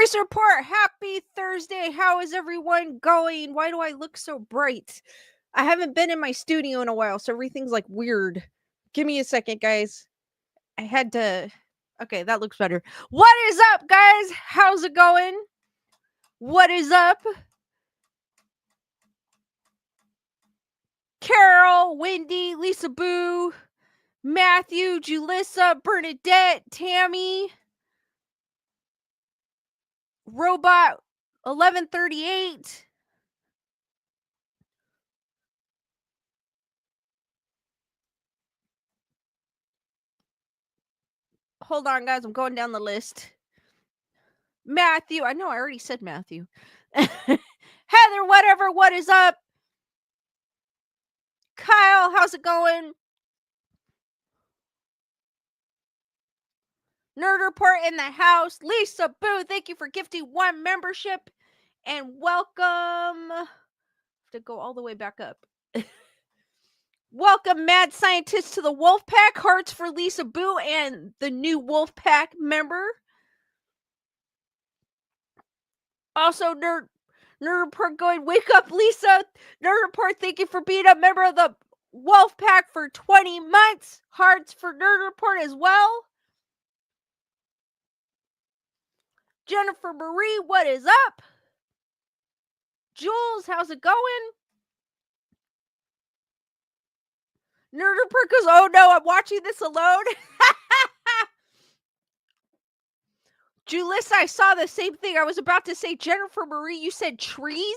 Ghost Report, happy Thursday. How is everyone going? Why do I look so bright? I haven't been in my studio in a while, so everything's like weird. Give me a second, guys. I had to. Okay, that looks better. What is up, guys? How's it going? What is up? Carol, Wendy, Lisa Boo, Matthew, Julissa, Bernadette, Tammy, Robot 1138. Hold on, guys. I'm going down the list. Matthew. I know I already said Matthew. Heather, whatever. What is up? Kyle, how's it going? Nerd Report in the house. Lisa Boo, thank you for gifting 1 membership. And welcome. I have to go all the way back up. Welcome, Mad Scientist, to the Wolfpack. Hearts for Lisa Boo and the new Wolfpack member. Also, Nerd Report going, wake up, Lisa. Nerd Report, thank you for being a member of the Wolfpack for 20 months. Hearts for Nerd Report as well. Jennifer Marie, what is up? Jules, how's it going? Nerd Report goes, oh no, I'm watching this alone. Julissa, I saw the same thing. I was about to say, Jennifer Marie, you said trees?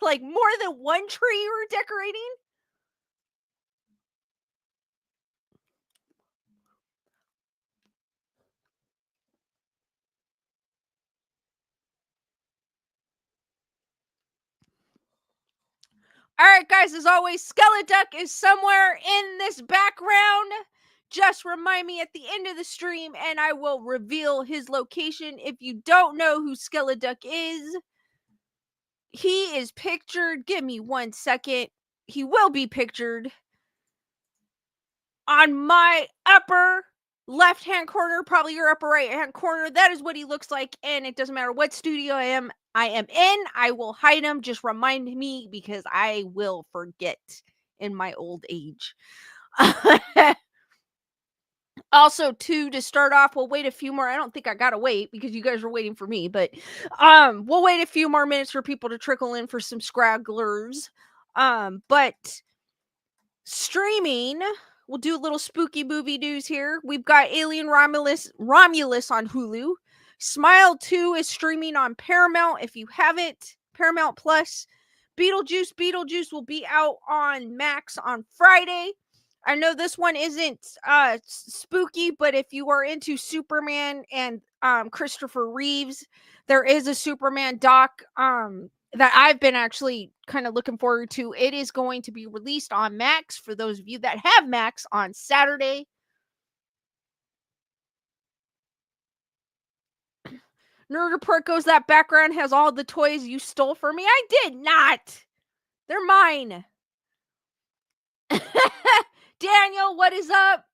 Like more than one tree you were decorating? All right, guys, as always, Skeleduck is somewhere in this background. Just remind me at the end of the stream and I will reveal his location. If you don't know who Skeleduck is, he is pictured. Give me 1 second. He will be pictured on my upper left-hand corner, probably your upper right-hand corner. That is what he looks like, and it doesn't matter what studio I am in. I will hide him. Just remind me because I will forget in my old age. Also, too, to start off, we'll wait a few more. I don't think I gotta wait because you guys are waiting for me, but we'll wait a few more minutes for people to trickle in for some scragglers. But streaming, we'll do a little spooky movie news here. We've got Alien Romulus on Hulu. Smile 2 is streaming on Paramount. If you haven't, Paramount Plus. Beetlejuice will be out on Max on Friday. I know this one isn't spooky, but if you are into Superman and Christopher Reeves, there is a Superman doc that I've been actually kind of looking forward to. It is going to be released on Max for those of you that have Max on Saturday. Nerd Report goes, that background has all the toys you stole from me. I did not. They're mine. Daniel, what is up?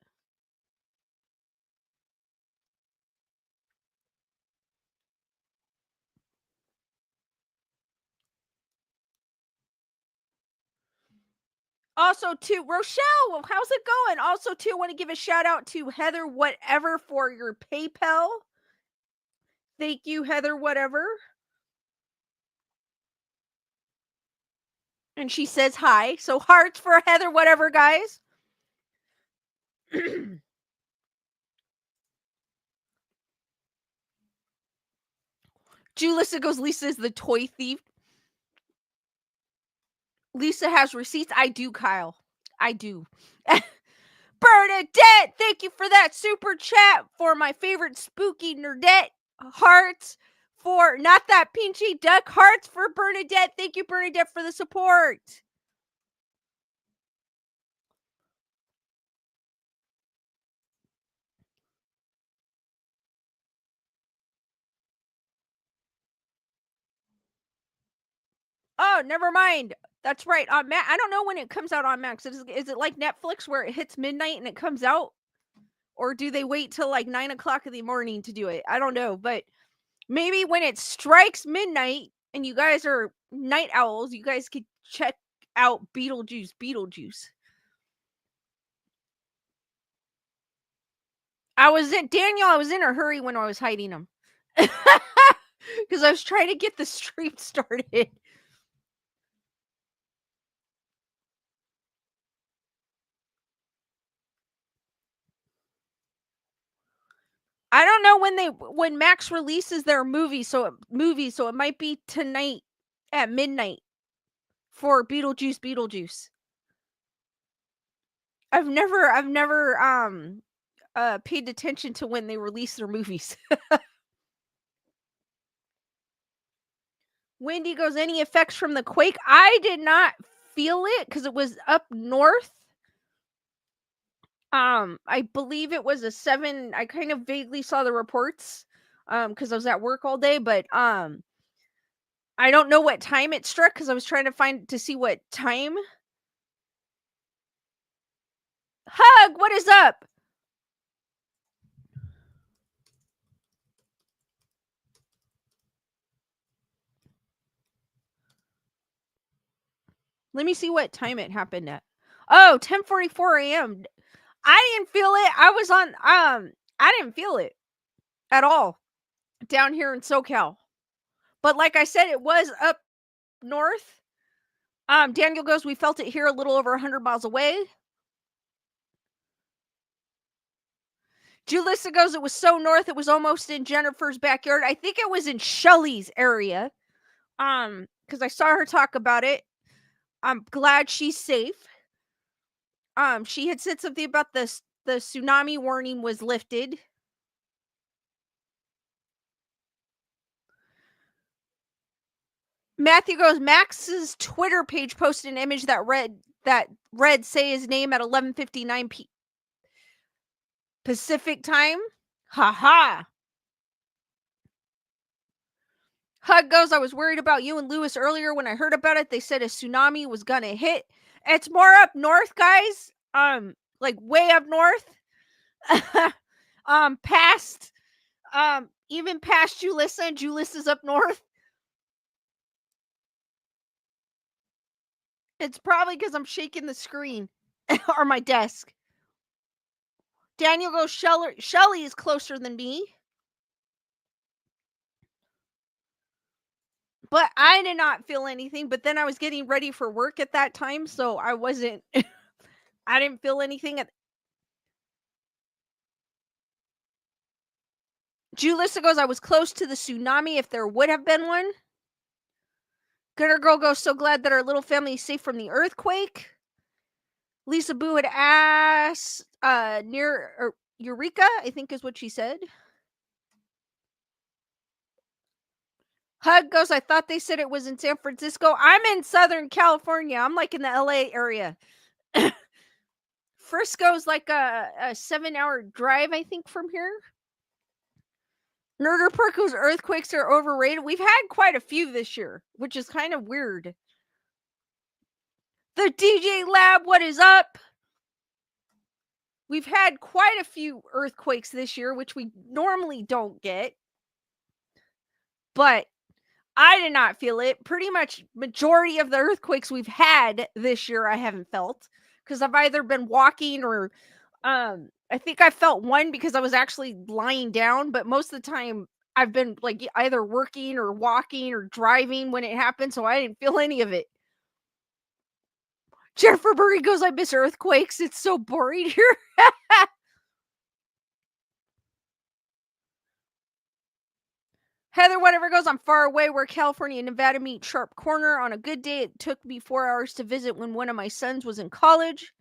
Also, too, Rochelle, how's it going? Also, too, I want to give a shout out to Heather Whatever for your PayPal. Thank you, Heather Whatever. And she says hi. So hearts for Heather Whatever, guys. Julissa goes, Lisa is the toy thief. Lisa has receipts. I do, Kyle. I do. Bernadette, thank you for that super chat for my favorite spooky nerdette. Hearts for not that pinchy duck. Hearts for Bernadette. Thank you, Bernadette, for the support. Oh, never mind. That's right. On Max, I don't know when it comes out on Max. Is it like Netflix where it hits midnight and it comes out? Or do they wait till like 9 o'clock in the morning to do it? I don't know. But Maybe when it strikes midnight and you guys are night owls, you guys could check out Beetlejuice. Beetlejuice. I was in a hurry when I was hiding them. Because I was trying to get the stream started. I don't know when Max releases their movie, so it might be tonight at midnight for Beetlejuice. Beetlejuice. I've never paid attention to when they release their movies. Wendy goes, any effects from the quake? I did not feel it because it was up north. I believe it was a 7. I kind of vaguely saw the reports because I was at work all day, but I don't know what time it struck because I was trying to see what time. Hug, what is up? Let me see what time it happened at. Oh, 10:44 a.m. I didn't feel it. I didn't feel it at all down here in SoCal. But like I said, it was up north. Daniel goes, we felt it here a little over 100 miles away. Julissa goes, it was so north, it was almost in Jennifer's backyard. I think it was in Shelly's area. Because I saw her talk about it. I'm glad she's safe. She had said something about the tsunami warning was lifted. Matthew goes, Max's Twitter page posted an image that read say his name at 11:59 Pacific time. Ha ha. Hug goes, I was worried about you and Lewis earlier when I heard about it. They said a tsunami was gonna hit. It's more up north, guys. Like way up north. Past even past Julissa, and Julissa's up north. It's probably because I'm shaking the screen or my desk. Daniel goes, Shelly is closer than me. But I did not feel anything. But then I was getting ready for work at that time, so I wasn't. I didn't feel anything. Julissa goes, I was close to the tsunami if there would have been one. Gunner Girl goes, so glad that our little family is safe from the earthquake. Lisa Boo had asked near Eureka, I think is what she said. Hug goes, I thought they said it was in San Francisco. I'm in Southern California. I'm like in the LA area. Frisco's like a 7-hour drive, I think, from here. Nerder Perko's earthquakes are overrated. We've had quite a few this year, which is kind of weird. The DJ Lab, what is up? We've had quite a few earthquakes this year, which we normally don't get. But I did not feel it. Pretty much majority of the earthquakes we've had this year I haven't felt because I've either been walking or I think I felt one because I was actually lying down, but most of the time I've been like either working or walking or driving when it happened, so I didn't feel any of it. Jennifer Burry goes, I miss earthquakes. It's so boring here. Heather, whatever goes, I'm far away where California and Nevada meet sharp corner. On a good day, it took me 4 hours to visit when one of my sons was in college.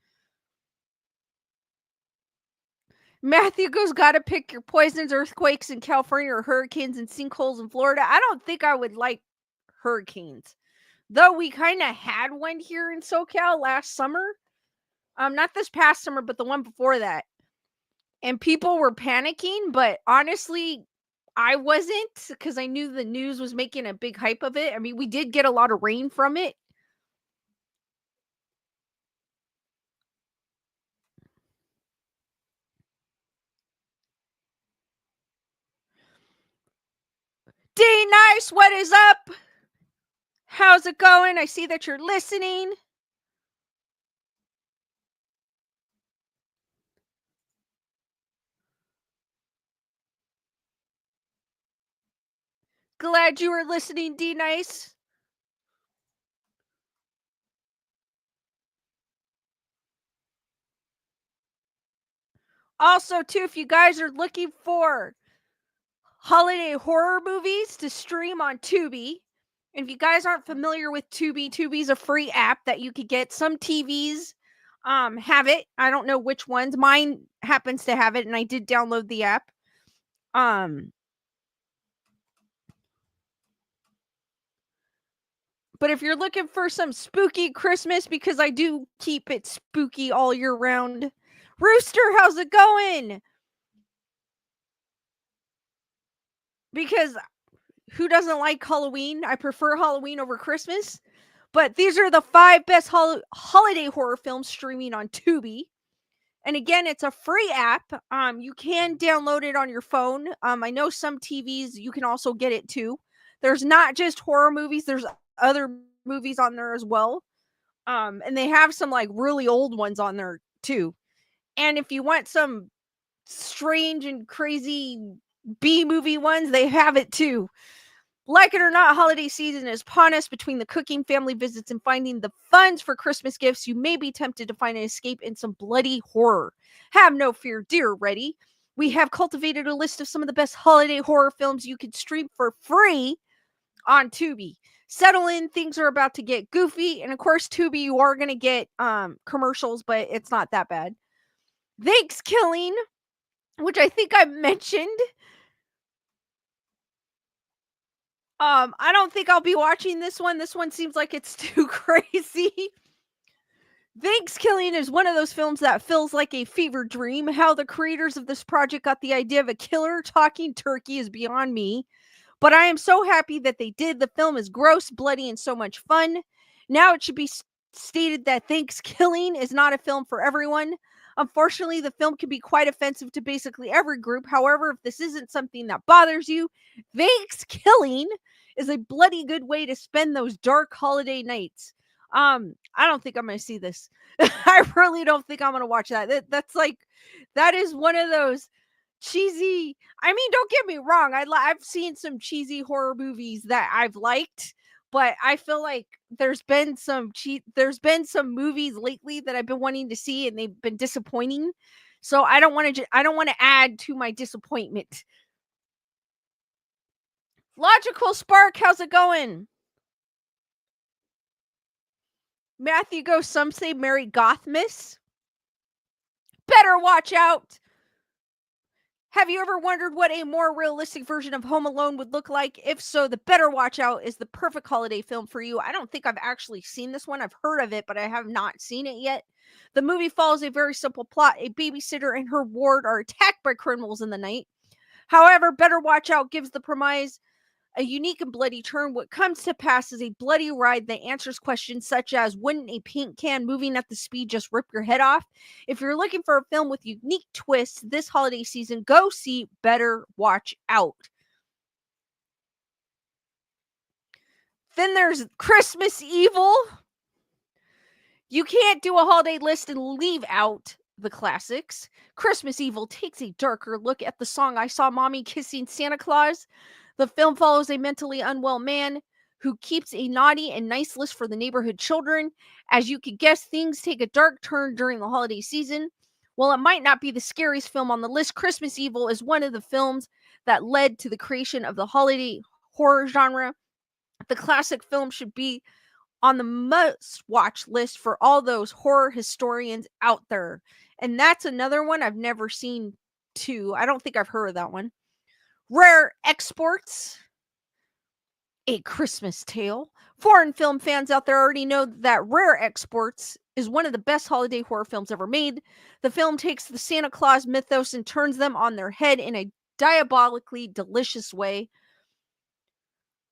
Matthew goes, gotta pick your poisons, earthquakes in California or hurricanes and sinkholes in Florida. I don't think I would like hurricanes. Though we kind of had one here in SoCal last summer. Not this past summer, but the one before that. And people were panicking, but honestly, I wasn't because I knew the news was making a big hype of it. I mean, we did get a lot of rain from it. Nice, what is up? How's it going? I see that you're listening. Glad you were listening, D Nice. Also, too, if you guys are looking for holiday horror movies to stream on Tubi, and if you guys aren't familiar with Tubi, Tubi's a free app that you could get. Some TVs have it. I don't know which ones. Mine happens to have it, and I did download the app. But if you're looking for some spooky Christmas, because I do keep it spooky all year round. Rooster, how's it going? Because who doesn't like Halloween? I prefer Halloween over Christmas. But these are the 5 best holiday horror films streaming on Tubi. And again, it's a free app. You can download it on your phone. I know some TVs you can also get it too. There's not just horror movies, there's other movies on there as well. And they have some like really old ones on there too. And if you want some strange and crazy B movie ones, they have it too. Like it or not, holiday season is upon us. Between the cooking, family visits, and finding the funds for Christmas gifts, you may be tempted to find an escape in some bloody horror. Have no fear, dear Ready. We have cultivated a list of some of the best holiday horror films you can stream for free on Tubi. Settle in, things are about to get goofy, and of course, Tubi, you are going to get commercials, but it's not that bad. Thanksgiving, which I think I mentioned. I don't think I'll be watching this one. This one seems like it's too crazy. Thanksgiving is one of those films that feels like a fever dream. How the creators of this project got the idea of a killer talking turkey is beyond me. But I am so happy that they did. The film is gross, bloody, and so much fun. Now it should be stated that Thanksgiving is not a film for everyone. Unfortunately, the film can be quite offensive to basically every group. However, if this isn't something that bothers you, Thanksgiving is a bloody good way to spend those dark holiday nights. I don't think I'm going to see this. I really don't think I'm going to watch that. That's like, that is one of those cheesy. I mean, don't get me wrong. I've seen some cheesy horror movies that I've liked, but I feel like there's been some movies lately that I've been wanting to see and they've been disappointing. So I don't want to add to my disappointment. Logical Spark, how's it going? Matthew goes, some say Mary Gothmas. Better watch out. Have you ever wondered what a more realistic version of Home Alone would look like? If so, The Better Watch Out is the perfect holiday film for you. I don't think I've actually seen this one. I've heard of it, but I have not seen it yet. The movie follows a very simple plot. A babysitter and her ward are attacked by criminals in the night. However, Better Watch Out gives the premise a unique and bloody turn. What comes to pass is a bloody ride that answers questions such as, wouldn't a paint can moving at the speed just rip your head off? If you're looking for a film with unique twists this holiday season, go see Better Watch Out. Then there's Christmas Evil. You can't do a holiday list and leave out the classics. Christmas Evil takes a darker look at the song I Saw Mommy Kissing Santa Claus. The film follows a mentally unwell man who keeps a naughty and nice list for the neighborhood children. As you could guess, things take a dark turn during the holiday season. While it might not be the scariest film on the list, Christmas Evil is one of the films that led to the creation of the holiday horror genre. The classic film should be on the must-watch list for all those horror historians out there. And that's another one I've never seen too. I don't think I've heard of that one. Rare Exports, A Christmas Tale. Foreign film fans out there already know that Rare Exports is one of the best holiday horror films ever made. The film takes the Santa Claus mythos and turns them on their head in a diabolically delicious way.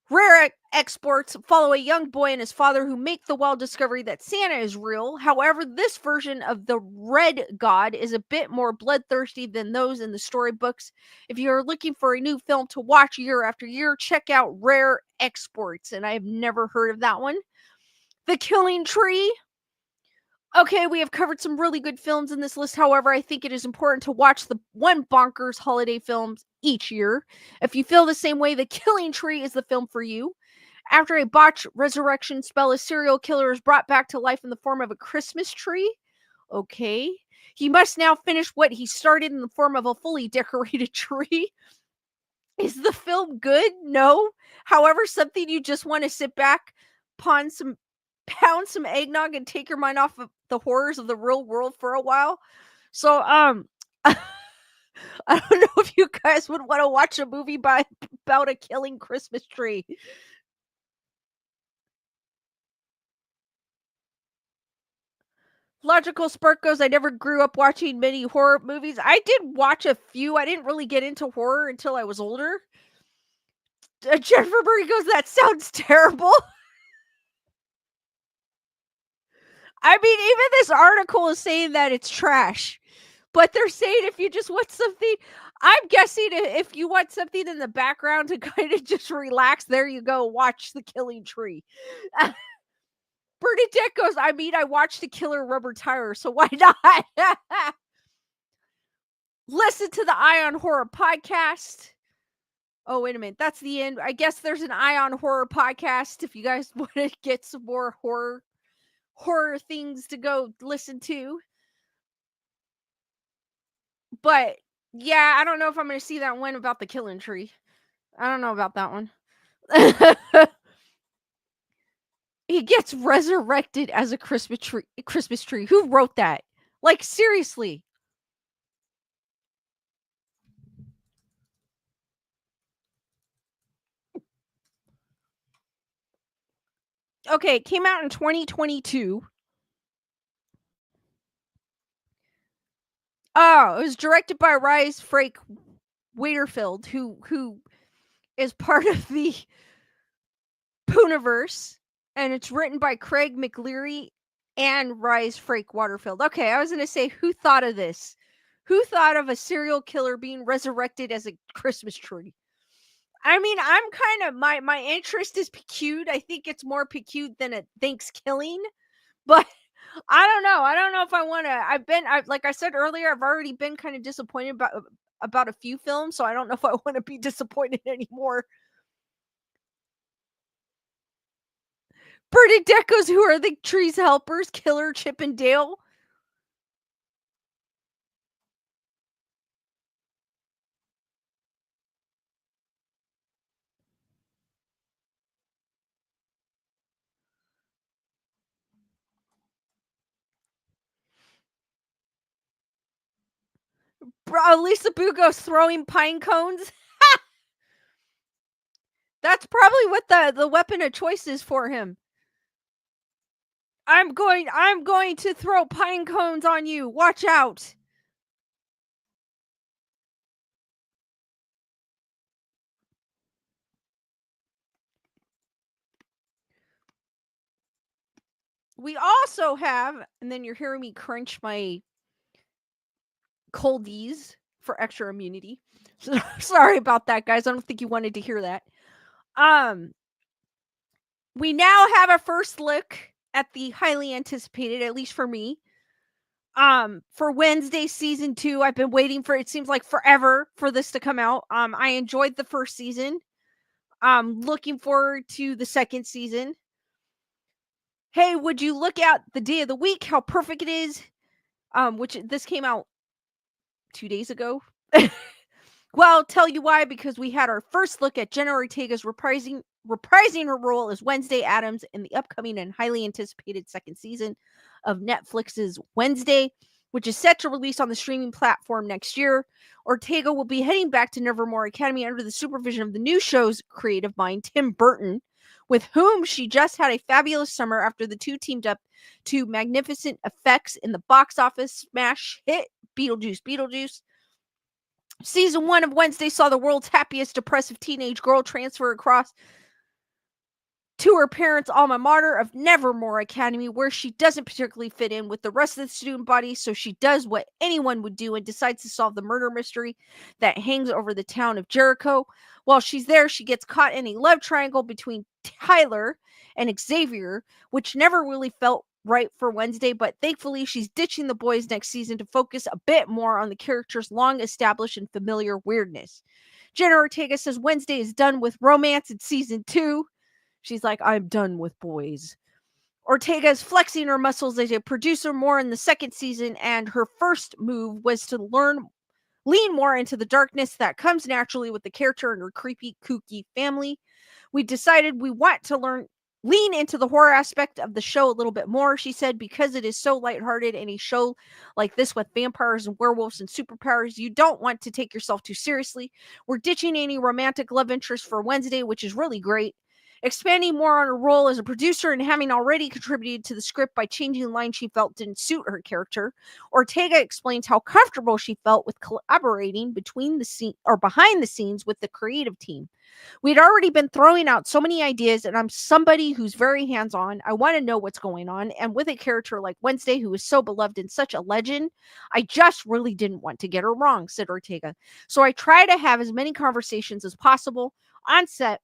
Rare exports follow a young boy and his father who make the wild discovery that Santa is real. However, this version of the red god is a bit more bloodthirsty than those in the storybooks. If you're looking for a new film to watch year after year, check out Rare Exports, and I've never heard of that one. The Killing Tree. Okay, we have covered some really good films in this list. However, I think it is important to watch the one bonkers holiday films each year. If you feel the same way, The Killing Tree is the film for you. After a botched resurrection spell, a serial killer is brought back to life in the form of a Christmas tree. Okay. He must now finish what he started in the form of a fully decorated tree. Is the film good? No. However, something you just want to sit back, pound some eggnog, and take your mind off of the horrors of the real world for a while. So, I don't know if you guys would want to watch a movie about a killing Christmas tree. Logical Spark goes, I never grew up watching many horror movies. I did watch a few. I didn't really get into horror until I was older. Jennifer Murray goes, that sounds terrible. I mean, even this article is saying that it's trash. But they're saying if you just want something, I'm guessing if you want something in the background to kind of just relax, there you go, watch The Killing Tree. Bernadette goes, I mean, I watched The Killer Rubber Tire, so why not? Listen to the Eye on Horror podcast. Oh, wait a minute. That's the end. I guess there's an Eye on Horror podcast if you guys want to get some more horror things to go listen to. But yeah, I don't know if I'm going to see that one about the Killing Tree. I don't know about that one. He gets resurrected as a Christmas tree. Who wrote that? Like, seriously. Okay, it came out in 2022. Oh, it was directed by Rise Frake Waterfield, who is part of the Pooniverse, and it's written by Craig McLeary and Rise Frake Waterfield. Okay, I was going to say, who thought of this? Who thought of a serial killer being resurrected as a Christmas tree? I mean, I'm kind of, my interest is piqued. I think it's more piqued than a Thanksgiving, but I don't know. I don't know if I want to. Like I said earlier, I've already been kind of disappointed about a few films, so I don't know if I want to be disappointed anymore. Bernadette goes, who are the tree's helpers? Killer, Chip, and Dale. Lisa Boo goes, throwing pine cones. That's probably what the weapon of choice is for him. I'm going to throw pine cones on you. Watch out. We also have, and then you're hearing me crunch my coldies for extra immunity. So, sorry about that, guys. I don't think you wanted to hear that. We now have a first look at the highly anticipated, at least for me, for Wednesday season 2. I've been waiting for, it seems like forever for this to come out. I enjoyed the first season. Looking forward to the second season. Hey, would you look at the day of the week, how perfect it is? Which this came out 2 days ago. Well, I'll tell you why, because we had our first look at Jenna Ortega's reprising her role as Wednesday Addams in the upcoming and highly anticipated second season of Netflix's Wednesday, which is set to release on the streaming platform next year. Ortega will be heading back to Nevermore Academy under the supervision of the new show's creative mind, Tim Burton, with whom she just had a fabulous summer after the two teamed up to magnificent effects in the box office smash hit Beetlejuice. Season 1 of Wednesday saw the world's happiest depressive teenage girl transfer across to her parents' alma mater of Nevermore Academy, where she doesn't particularly fit in with the rest of the student body, so she does what anyone would do and decides to solve the murder mystery that hangs over the town of Jericho. While she's there, she gets caught in a love triangle between Tyler and Xavier, which never really felt right for Wednesday, but thankfully she's ditching the boys next season to focus a bit more on the character's long established and familiar weirdness. Jenna Ortega says Wednesday is done with romance in season 2. She's like, I'm done with boys. Ortega is flexing her muscles as a producer more in the second season, and her first move was to lean more into the darkness that comes naturally with the character and her creepy, kooky family. We decided we want to lean into the horror aspect of the show a little bit more, she said, because it is so lighthearted, and a show like this with vampires and werewolves and superpowers, you don't want to take yourself too seriously. We're ditching any romantic love interest for Wednesday, which is really great. Expanding more on her role as a producer and having already contributed to the script by changing lines she felt didn't suit her character, Ortega explains how comfortable she felt with collaborating between the scene or behind the scenes with the creative team. We'd already been throwing out so many ideas, and I'm somebody who's very hands-on. I want to know what's going on, and with a character like Wednesday, who is so beloved and such a legend, I just really didn't want to get her wrong, said Ortega. So I try to have as many conversations as possible on set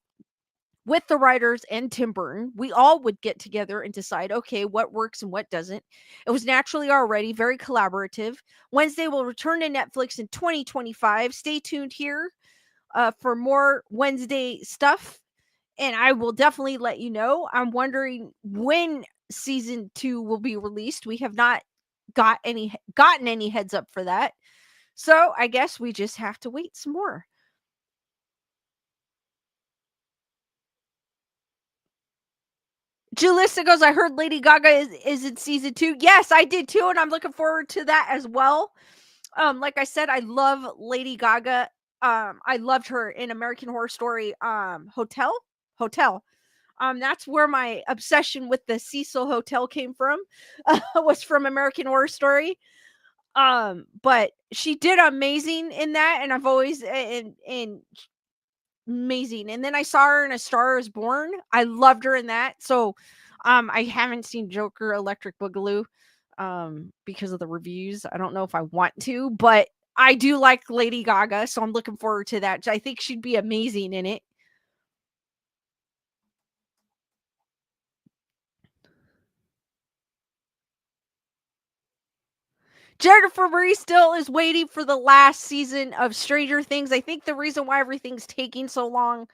with the writers and Tim Burton. We all would get together and decide, okay, what works and what doesn't. It was naturally already very collaborative. Wednesday will return to Netflix in 2025. Stay tuned here for more Wednesday stuff, and I will definitely let you know. I'm wondering when season 2 will be released. We have not gotten any heads up for that. So I guess we just have to wait some more. Julissa goes, I heard Lady Gaga is in season 2. Yes, I did too, and I'm looking forward to that as well. Like I said, I love Lady Gaga. I loved her in American Horror Story Hotel. That's where my obsession with the Cecil Hotel came from. Was from American Horror Story. But she did amazing in that, and I've always and amazing. And then I saw her in A Star Is Born. I loved her in that. So I haven't seen Joker Electric Boogaloo because of the reviews. I don't know if I want to, but I do like Lady Gaga, so I'm looking forward to that. I think she'd be amazing in it. Jennifer Marie still is waiting for the last season of Stranger Things. I think the reason why everything's taking so long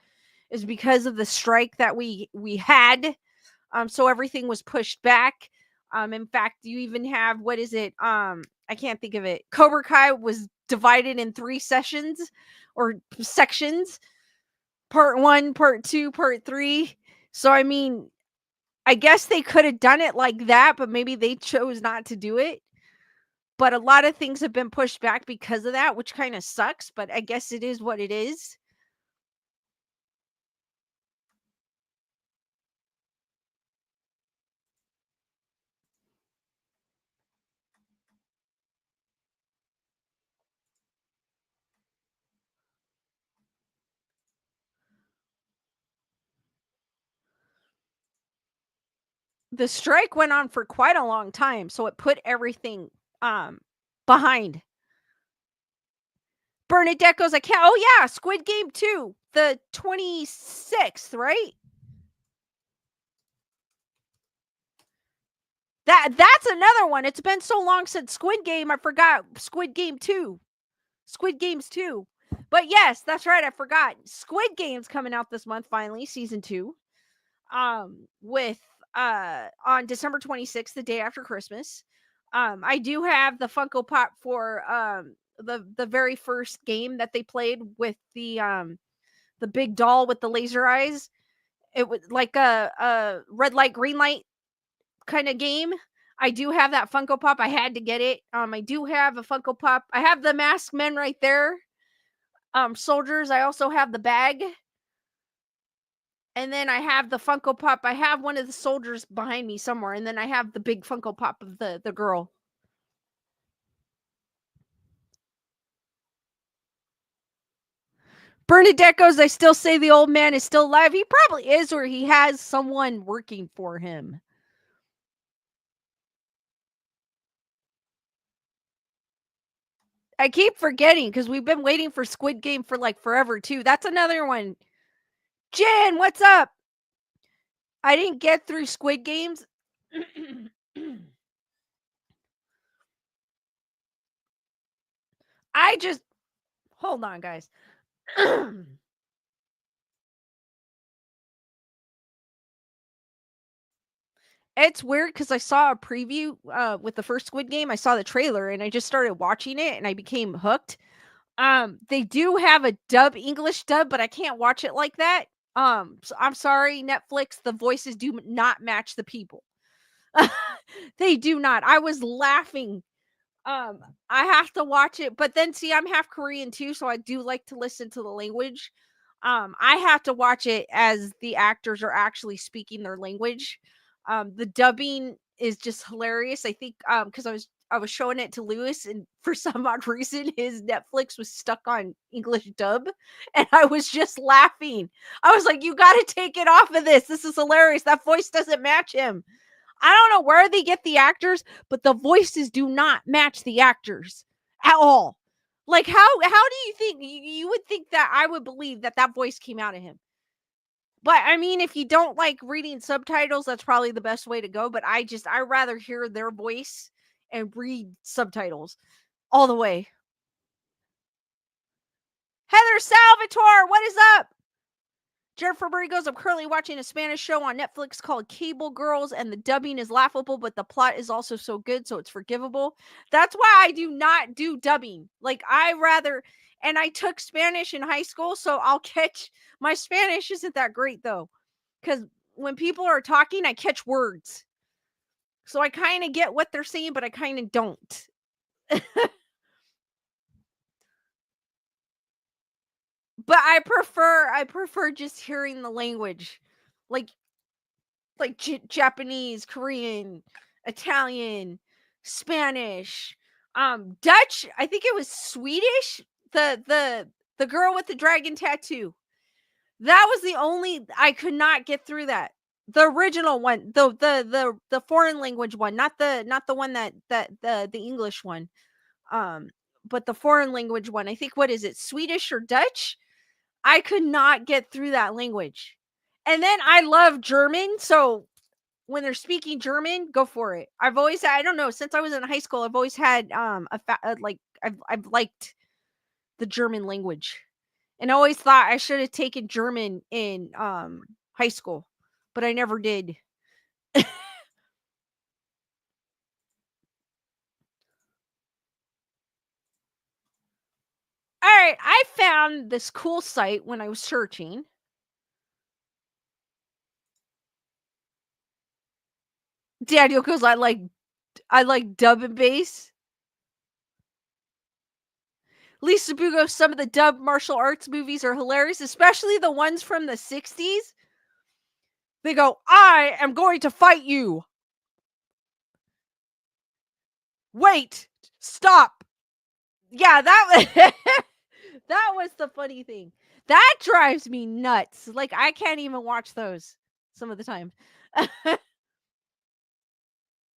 is because of the strike that we had. So everything was pushed back. In fact, you even have, what is it? I can't think of it. Cobra Kai was divided in 3 sessions or sections. Part 1, part 2, part 3. So I mean, I guess they could have done it like that, but maybe they chose not to do it. But a lot of things have been pushed back because of that, which kind of sucks, but I guess it is what it is. The strike went on for quite a long time, so it put everything behind. Bernadette goes, I can't. Oh yeah, Squid Game 2, the 26th, right? That's another one. It's been so long since Squid Game, I forgot Squid Game 2. Squid Games 2. But yes, that's right, I forgot. Squid Game's coming out this month finally, season 2. With on December 26th, the day after Christmas. I do have the Funko Pop for the very first game that they played with the big doll with the laser eyes. It was like a red light, green light kind of game. I do have that Funko Pop. I had to get it. I do have a Funko Pop. I have the masked men right there. Soldiers. I also have the bag. And then I have the Funko Pop. I have one of the soldiers behind me somewhere. And then I have the big Funko Pop of the girl. Bernadette goes, I still say the old man is still alive. He probably is, or he has someone working for him. I keep forgetting because we've been waiting for Squid Game for like forever too. That's another one. Jen, what's up? I didn't get through Squid Games. I just hold on, guys. It's weird because I saw a preview with the first Squid Game. I saw the trailer and I just started watching it and I became hooked. They do have a English dub, but I can't watch it like that. So I'm sorry, Netflix. The voices do not match the people. They do not. I was laughing. Um, I have to watch it, but then see, I'm half Korean too, so I do like to listen to the language. I have to watch it as the actors are actually speaking their language. The dubbing is just hilarious. I think because I was showing it to Lewis, and for some odd reason, his Netflix was stuck on English dub, and I was just laughing. I was like, "You got to take it off of this. This is hilarious. That voice doesn't match him." I don't know where they get the actors, but the voices do not match the actors at all. Like how do you think you would think that I would believe that that voice came out of him? But I mean, if you don't like reading subtitles, that's probably the best way to go. But I rather hear their voice and read subtitles all the way. Heather Salvatore, what is up? Jennifer Murray goes, I'm currently watching a Spanish show on Netflix called Cable Girls, and the dubbing is laughable, but the plot is also so good, so it's forgivable. That's why I do not do dubbing. Like, I rather, and I took Spanish in high school, so I'll catch, my Spanish isn't that great though, because when people are talking, I catch words. So I kind of get what they're saying, but I kind of don't. But I prefer just hearing the language. Like Japanese, Korean, Italian, Spanish, Dutch. I think it was Swedish. The girl with the dragon tattoo. That was the only I could not get through that. The original one, the foreign language one, not the one that the English one. Um, but the foreign language one. I think what is it? Swedish or Dutch? I could not get through that language. And then I love German, so when they're speaking German, go for it. I don't know, since I was in high school, I've always had like I've liked the German language. And I always thought I should have taken German in high school, but I never did. All right, I found this cool site when I was searching. Daniel goes, I like dub and bass. Lisa Bugo, some of the dub martial arts movies are hilarious, especially the ones from the 60s. They go, I am going to fight you. Wait, stop. Yeah, that was the funny thing. That drives me nuts. Like I can't even watch those some of the time.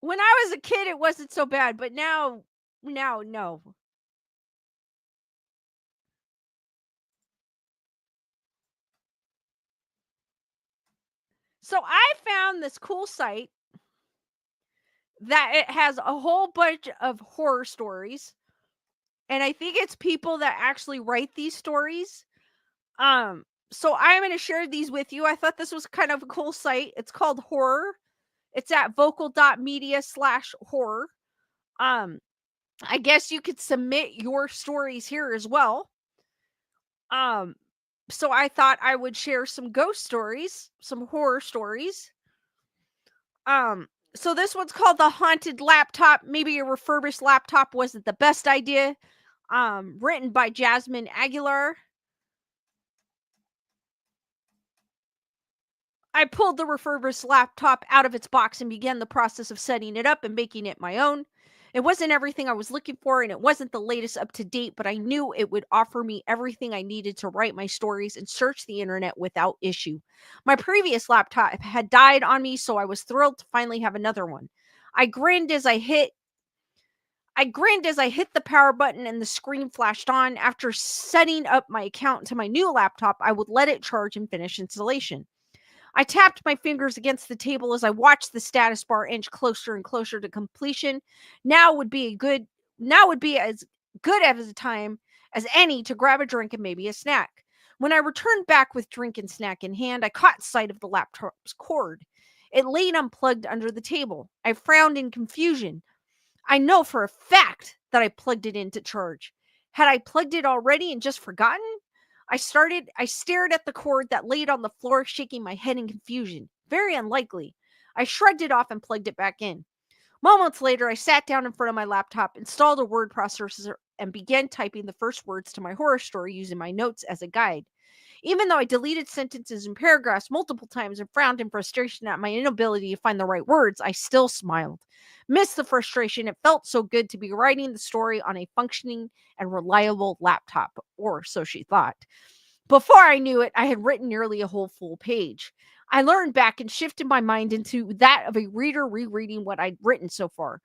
When I was a kid, it wasn't so bad, but now, no. So I found this cool site that it has a whole bunch of horror stories, and I think it's people that actually write these stories. So I'm going to share these with you. I thought this was kind of a cool site. It's called Horror. It's at vocal.media/horror. Um, I guess you could submit your stories here as well. Um, so I thought I would share some ghost stories, some horror stories. Um, so this one's called The Haunted Laptop. Maybe your refurbished laptop wasn't the best idea. Written by Jasmine Aguilar. I pulled the refurbished laptop out of its box and began the process of setting it up and making it my own. It wasn't everything I was looking for, and it wasn't the latest up to date, but I knew it would offer me everything I needed to write my stories and search the internet without issue. My previous laptop had died on me, so I was thrilled to finally have another one. I grinned as I hit I grinned as I hit the power button and the screen flashed on. After setting up my account to my new laptop, I would let it charge and finish installation. I tapped my fingers against the table as I watched the status bar inch closer and closer to completion. Now would be a good now would be as good as a time as any to grab a drink and maybe a snack. When I returned back with drink and snack in hand, I caught sight of the laptop's cord. It laid unplugged under the table. I frowned in confusion. I know for a fact that I plugged it in to charge. Had I plugged it already and just forgotten? I stared at the cord that laid on the floor, shaking my head in confusion. Very unlikely. I shrugged it off and plugged it back in. Moments later, I sat down in front of my laptop, installed a word processor, and began typing the first words to my horror story using my notes as a guide. Even though I deleted sentences and paragraphs multiple times and frowned in frustration at my inability to find the right words, I still smiled. Missed the frustration. It felt so good to be writing the story on a functioning and reliable laptop, or so she thought. Before I knew it, I had written nearly a whole full page. I learned back and shifted my mind into that of a reader rereading what I'd written so far.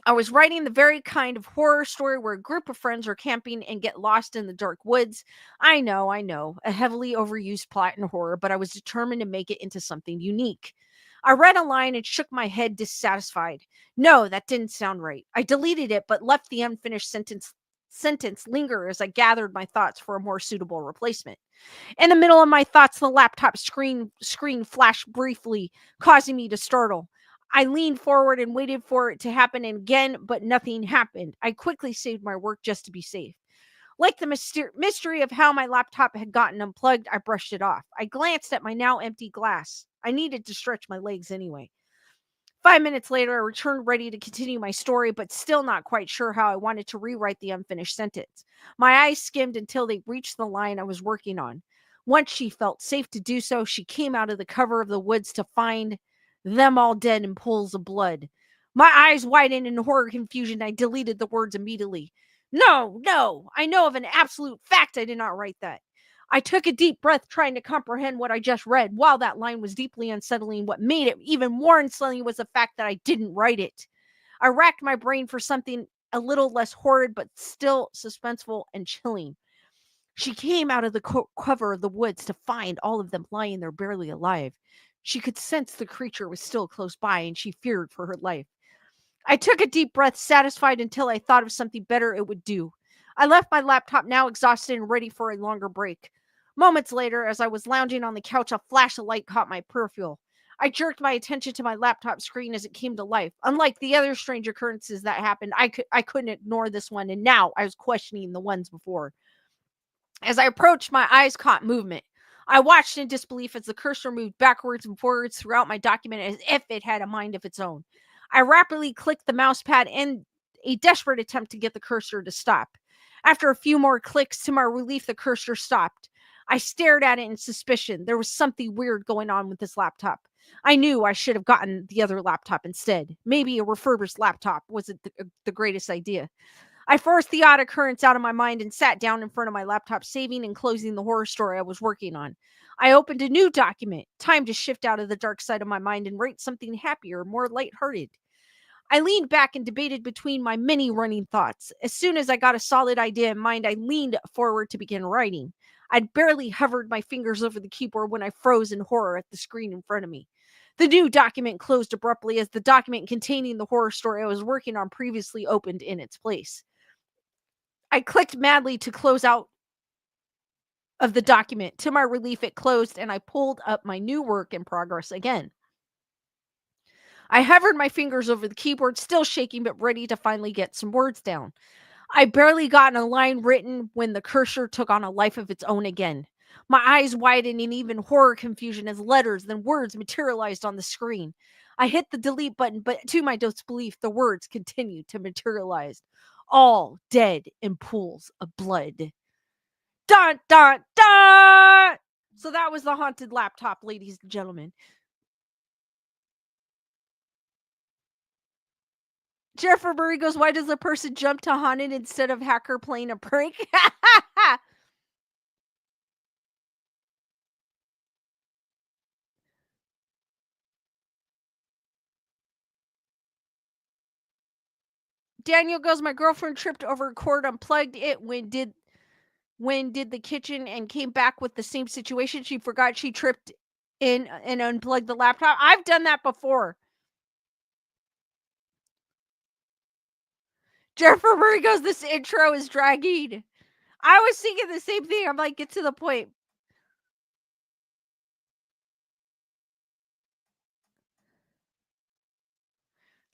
I was writing the very kind of horror story where a group of friends are camping and get lost in the dark woods. I know, a heavily overused plot in horror, but I was determined to make it into something unique. I read a line and shook my head dissatisfied. No, that didn't sound right. I deleted it, but left the unfinished sentence linger as I gathered my thoughts for a more suitable replacement. In the middle of my thoughts, the laptop screen flashed briefly, causing me to startle. I leaned forward and waited for it to happen again, but nothing happened. I quickly saved my work just to be safe. Like the mystery of how my laptop had gotten unplugged, I brushed it off. I glanced at my now empty glass. I needed to stretch my legs anyway. 5 minutes later, I returned ready to continue my story, but still not quite sure how I wanted to rewrite the unfinished sentence. My eyes skimmed until they reached the line I was working on. Once she felt safe to do so, she came out of the cover of the woods to find them all dead in pools of blood. My eyes widened in horror confusion. I deleted the words immediately. No, I know of an absolute fact I did not write that. I took a deep breath, trying to comprehend what I just read. While that line was deeply unsettling, what made it even more unsettling was the fact that I didn't write it. I racked my brain for something a little less horrid, but still suspenseful and chilling. She came out of the cover of the woods to find all of them lying there barely alive. She could sense the creature was still close by, and she feared for her life. I took a deep breath, satisfied until I thought of something better it would do. I left my laptop, now exhausted and ready for a longer break. Moments later, as I was lounging on the couch, a flash of light caught my peripheral. I jerked my attention to my laptop screen as it came to life. Unlike the other strange occurrences that happened, I couldn't ignore this one, and now I was questioning the ones before. As I approached, my eyes caught movement. I watched in disbelief as the cursor moved backwards and forwards throughout my document as if it had a mind of its own. I rapidly clicked the mouse pad in a desperate attempt to get the cursor to stop. After a few more clicks, to my relief, the cursor stopped. I stared at it in suspicion. There was something weird going on with this laptop. I knew I should have gotten the other laptop instead. Maybe a refurbished laptop wasn't the greatest idea. I forced the odd occurrence out of my mind and sat down in front of my laptop, saving and closing the horror story I was working on. I opened a new document. Time to shift out of the dark side of my mind and write something happier, more lighthearted. I leaned back and debated between my many running thoughts. As soon as I got a solid idea in mind, I leaned forward to begin writing. I'd barely hovered my fingers over the keyboard when I froze in horror at the screen in front of me. The new document closed abruptly as the document containing the horror story I was working on previously opened in its place. I clicked madly to close out of the document. To my relief, it closed and I pulled up my new work in progress again. I hovered my fingers over the keyboard, still shaking but ready to finally get some words down. I barely got a line written when the cursor took on a life of its own again. My eyes widened in even horror confusion as letters, then words materialized on the screen. I hit the delete button, but to my disbelief, the words continued to materialize. All dead in pools of blood. Dun, dun, dun! So that was the haunted laptop, ladies and gentlemen. Jennifer Murray goes, why does the person jump to haunted instead of hacker playing a prank? Daniel goes, my girlfriend tripped over a cord, unplugged it when did the kitchen and came back with the same situation. She forgot she tripped in and unplugged the laptop. I've done that before. Jennifer Murray goes, this intro is dragging. I was thinking the same thing. I'm like, get to the point.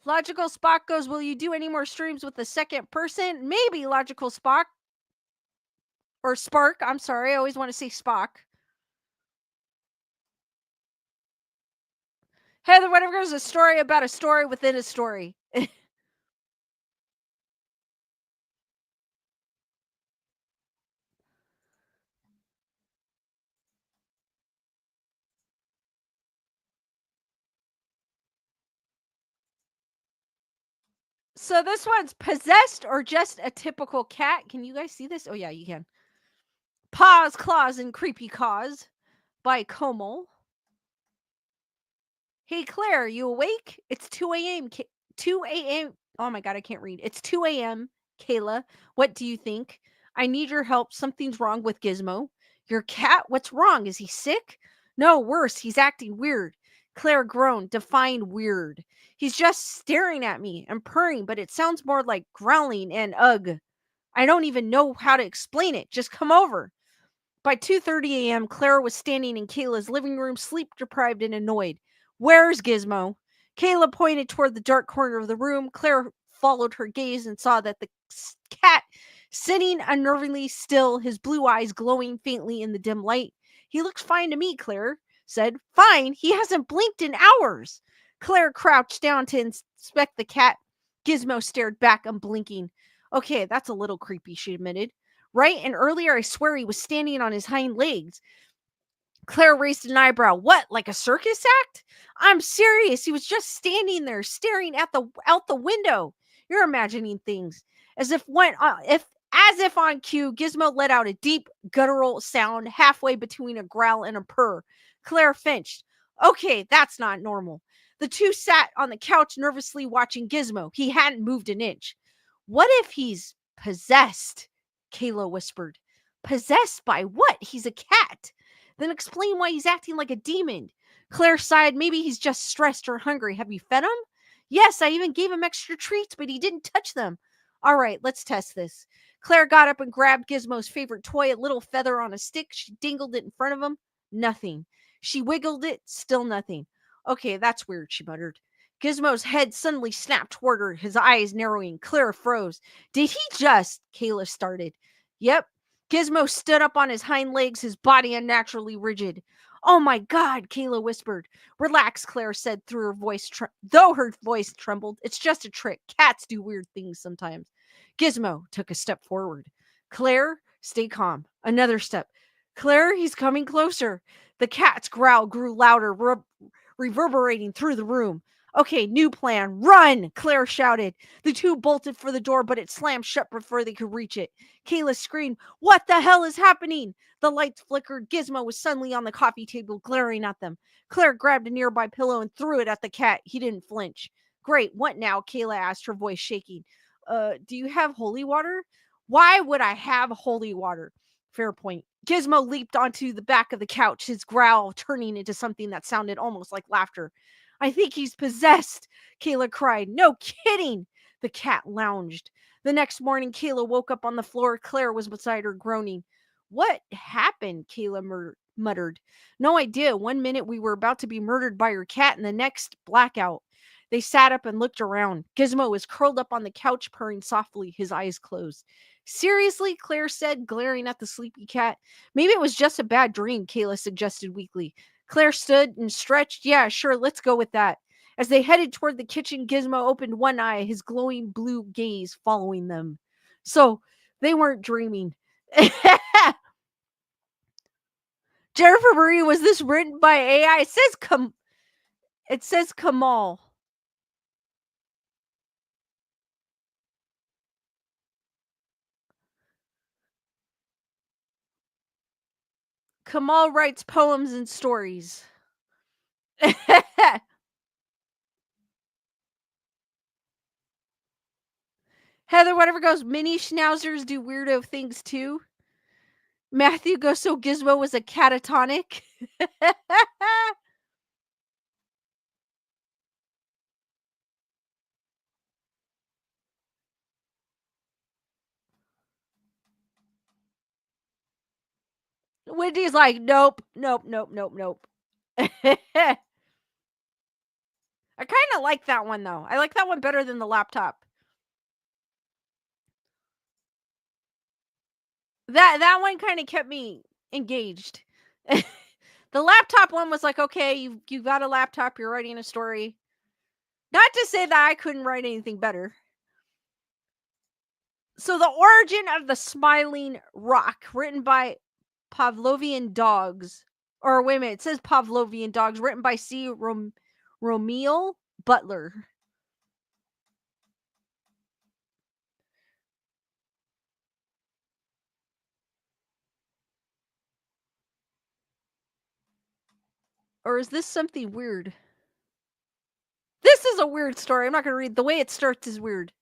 Logical Spock goes, will you do any more streams with the second person? Maybe Logical Spock. Or Spark. I'm sorry. I always want to say Spock. Heather, whatever goes, a story about a story within a story. So this one's possessed or just a typical cat. Can you guys see this? Oh, yeah, you can. Paws, Claws, and Creepy Cause by Como. Hey, Claire, you awake? It's 2 a.m. 2 a.m. Oh my God, I can't read. It's 2 a.m. Kayla, what do you think? I need your help. Something's wrong with Gizmo. Your cat? What's wrong? Is he sick? No, worse. He's acting weird. Claire groaned, define weird. He's just staring at me and purring, but it sounds more like growling and ugh. I don't even know how to explain it. Just come over. By 2:30 a.m., Clara was standing in Kayla's living room, sleep deprived and annoyed. Where's Gizmo? Kayla pointed toward the dark corner of the room. Clara followed her gaze and saw that the cat sitting unnervingly still, his blue eyes glowing faintly in the dim light. He looks fine to me, Claire said. Fine? He hasn't blinked in hours. Claire crouched down to inspect the cat. Gizmo stared back, unblinking. Okay, that's a little creepy, she admitted. Right? And earlier I swear he was standing on his hind legs. Claire raised an eyebrow. What, like a circus act? I'm serious. He was just standing there staring at the out the window. You're imagining things. As if on cue, Gizmo let out a deep guttural sound halfway between a growl and a purr. Claire flinched. Okay, that's not normal. The two sat on the couch nervously watching Gizmo. He hadn't moved an inch. What if he's possessed? Kayla whispered. Possessed by what? He's a cat. Then explain why he's acting like a demon. Claire sighed. Maybe he's just stressed or hungry. Have you fed him? Yes, I even gave him extra treats, but he didn't touch them. All right, let's test this. Claire got up and grabbed Gizmo's favorite toy, a little feather on a stick. She dingled it in front of him. Nothing. She wiggled it. Still nothing. Okay, that's weird, she muttered. Gizmo's head suddenly snapped toward her, his eyes narrowing. Claire froze. Did he just? Kayla started. Yep. Gizmo stood up on his hind legs, his body unnaturally rigid. Oh my God, Kayla whispered. Relax, Claire said through her voice, though her voice trembled. It's just a trick. Cats do weird things sometimes. Gizmo took a step forward. Claire, stay calm. Another step. Claire, he's coming closer. The cat's growl grew louder, reverberating through the room. Okay, new plan. Run! Claire shouted. The two bolted for the door, but it slammed shut before they could reach it. Kayla screamed, What the hell is happening? The lights flickered. Gizmo was suddenly on the coffee table, glaring at them. Claire grabbed a nearby pillow and threw it at the cat. He didn't flinch. Great, what now? Kayla asked, her voice shaking. Do you have holy water? Why would I have holy water? Fair point. Gizmo leaped onto the back of the couch, his growl turning into something that sounded almost like laughter. I think he's possessed, Kayla cried. No kidding. The cat lounged. The next morning, Kayla woke up on the floor. Claire was beside her, groaning. What happened? Kayla muttered. No idea. One minute we were about to be murdered by your cat, and the next, blackout. They sat up and looked around. Gizmo was curled up on the couch, purring softly, his eyes closed. Seriously? Claire said, glaring at the sleepy cat. Maybe it was just a bad dream, Kayla suggested weakly. Claire stood and stretched. Yeah, sure, let's go with that. As they headed toward the kitchen, Gizmo opened one eye, his glowing blue gaze following them. So, they weren't dreaming. Jennifer Marie, was this written by AI? It says Kamal. Kamal writes poems and stories. Heather, whatever goes, mini schnauzers do weirdo things too. Matthew goes, so Gizmo was a catatonic. Wendy's like, nope, nope, nope, nope, nope. I kind of like that one though. I like that one better than the laptop. That one kind of kept me engaged. The laptop one was like, okay, you got a laptop, you're writing a story. Not to say that I couldn't write anything better. So the origin of the smiling rock, written by Pavlovian dogs, or wait a minute, it says Pavlovian dogs, written by C. Romeil Butler. Or is this something weird? This is a weird story. I'm not going to read. The way it starts is weird.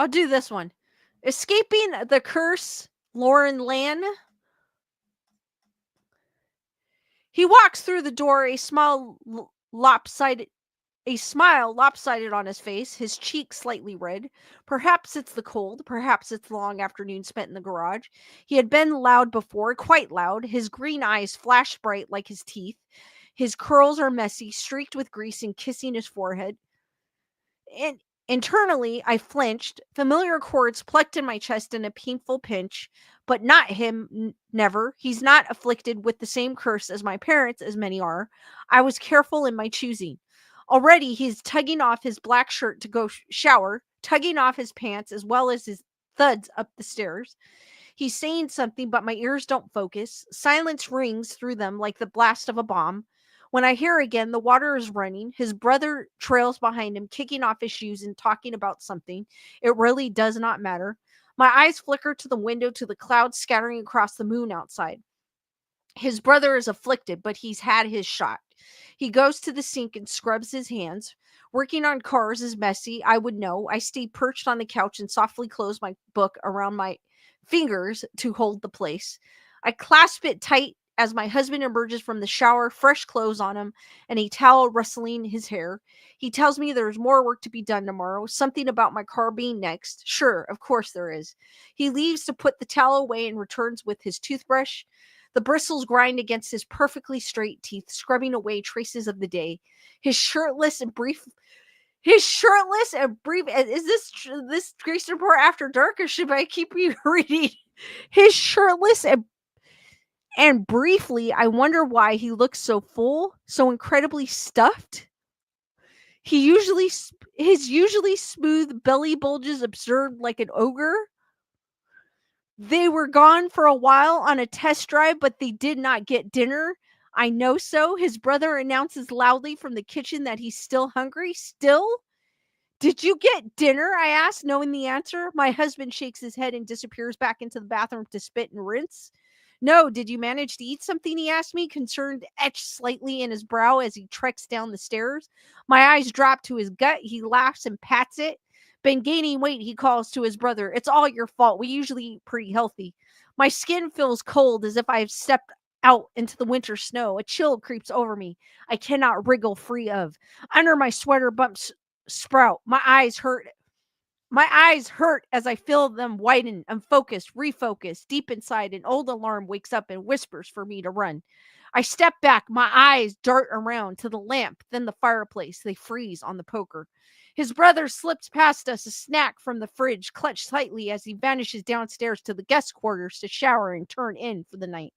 I'll do this one. Escaping the curse, Lauren Lan. He walks through the door, a smile lopsided on his face, his cheeks slightly red. Perhaps it's the cold, perhaps it's the long afternoon spent in the garage. He had been loud before, quite loud. His green eyes flash bright like his teeth. His curls are messy, streaked with grease and kissing his forehead. And internally, I flinched. Familiar chords plucked in my chest in a painful pinch, but not him, never. He's not afflicted with the same curse as my parents, as many are. I was careful in my choosing. Already, he's tugging off his black shirt to go shower, tugging off his pants as well as his thuds up the stairs. He's saying something, but my ears don't focus. Silence rings through them like the blast of a bomb. When I hear again, the water is running. His brother trails behind him, kicking off his shoes and talking about something. It really does not matter. My eyes flicker to the window, to the clouds scattering across the moon outside. His brother is afflicted, but he's had his shot. He goes to the sink and scrubs his hands. Working on cars is messy. I would know. I stay perched on the couch and softly close my book around my fingers to hold the place. I clasp it tight as my husband emerges from the shower, fresh clothes on him, and a towel rustling his hair. He tells me there's more work to be done tomorrow, something about my car being next. Sure, of course there is. He leaves to put the towel away and returns with his toothbrush. The bristles grind against his perfectly straight teeth, scrubbing away traces of the day. His shirtless and brief. Is this Grace Report After Dark, or should I keep you reading? His shirtless and briefly, I wonder why he looks so full, so incredibly stuffed. His usually smooth belly bulges observed like an ogre. They were gone for a while on a test drive, but they did not get dinner. I know so. His brother announces loudly from the kitchen that he's still hungry. Still? Did you get dinner? I asked, knowing the answer. My husband shakes his head and disappears back into the bathroom to spit and rinse. No, did you manage to eat something? He asked me, concern etched slightly in his brow as he treks down the stairs. My eyes drop to his gut. He laughs and pats it. Been gaining weight, he calls to his brother. It's all your fault. We usually eat pretty healthy. My skin feels cold as if I have stepped out into the winter snow. A chill creeps over me I cannot wriggle free of. Under my sweater bumps sprout. My eyes hurt as I feel them widen, unfocused, refocused. Deep inside, an old alarm wakes up and whispers for me to run. I step back, my eyes dart around to the lamp, then the fireplace. They freeze on the poker. His brother slips past us, a snack from the fridge, clutched tightly as he vanishes downstairs to the guest quarters to shower and turn in for the night.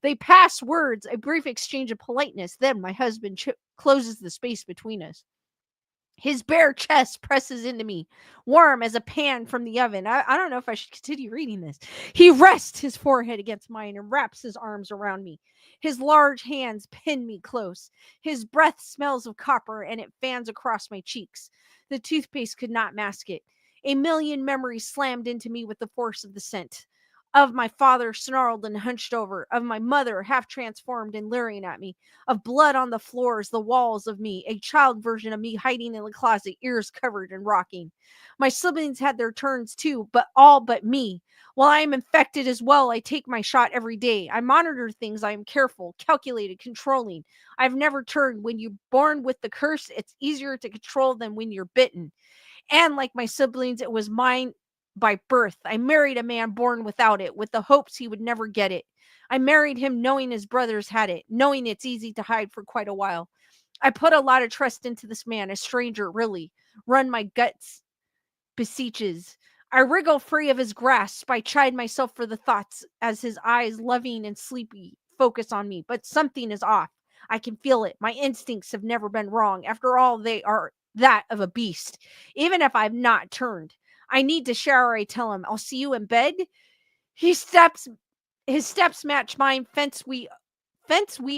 They pass words, a brief exchange of politeness. Then my husband closes the space between us. His bare chest presses into me, warm as a pan from the oven. I don't know if I should continue reading this. He rests his forehead against mine and wraps his arms around me. His large hands pin me close. His breath smells of copper and it fans across my cheeks. The toothpaste could not mask it. A million memories slammed into me with the force of the scent. Of my father snarled and hunched over, of my mother half transformed and leering at me, of blood on the floors, the walls of me, a child version of me hiding in the closet, ears covered and rocking. My siblings had their turns too, but all but me. While I am infected as well, I take my shot every day. I monitor things. I am careful, calculated, controlling. I've never turned. When you're born with the curse, it's easier to control than when you're bitten. And like my siblings, it was mine by birth. I married a man born without it, with the hopes he would never get it. I married him knowing his brothers had it, knowing it's easy to hide for quite a while. I put a lot of trust into this man, a stranger, really. Run my guts beseeches. I wriggle free of his grasp. I chide myself for the thoughts as his eyes, loving and sleepy, focus on me. But something is off. I can feel it. My instincts have never been wrong. After all, they are that of a beast, even if I've not turned. I need to shower, I tell him. I'll see you in bed. He steps His steps match mine, fence we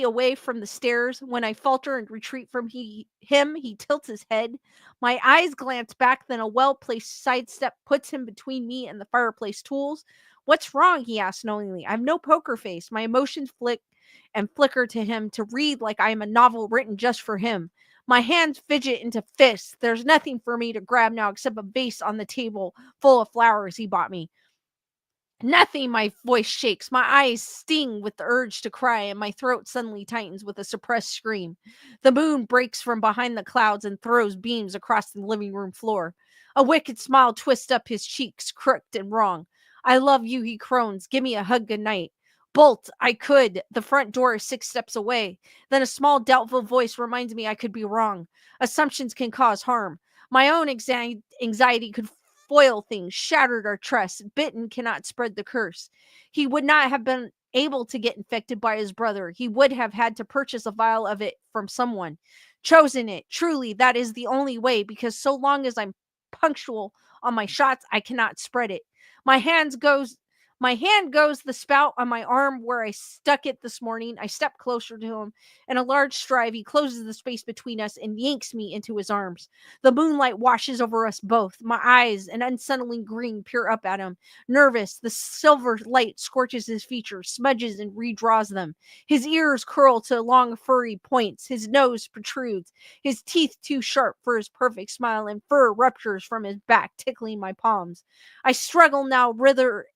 away from the stairs. When I falter and retreat from him, he tilts his head. My eyes glance back, then a well-placed sidestep puts him between me and the fireplace tools. What's wrong? He asks knowingly. I've no poker face. My emotions flicker to him to read like I am a novel written just for him. My hands fidget into fists. There's nothing for me to grab now except a vase on the table full of flowers he bought me. Nothing, my voice shakes. My eyes sting with the urge to cry, and my throat suddenly tightens with a suppressed scream. The moon breaks from behind the clouds and throws beams across the living room floor. A wicked smile twists up his cheeks, crooked and wrong. I love you, he croons. Give me a hug goodnight. Bolt, I could. The front door is 6 steps away. Then a small, doubtful voice reminds me I could be wrong. Assumptions can cause harm. My own anxiety could foil things, shattered our trust. Bitten cannot spread the curse. He would not have been able to get infected by his brother. He would have had to purchase a vial of it from someone. Chosen it. Truly, that is the only way, because so long as I'm punctual on my shots, I cannot spread it. My hands goes my hand goes the spout on my arm where I stuck it this morning. I step closer to him. In a large stride, he closes the space between us and yanks me into his arms. The moonlight washes over us both. My eyes, an unsettling green, peer up at him. Nervous, the silver light scorches his features, smudges and redraws them. His ears curl to long, furry points. His nose protrudes. His teeth too sharp for his perfect smile, and fur ruptures from his back, tickling my palms. I struggle now, rither,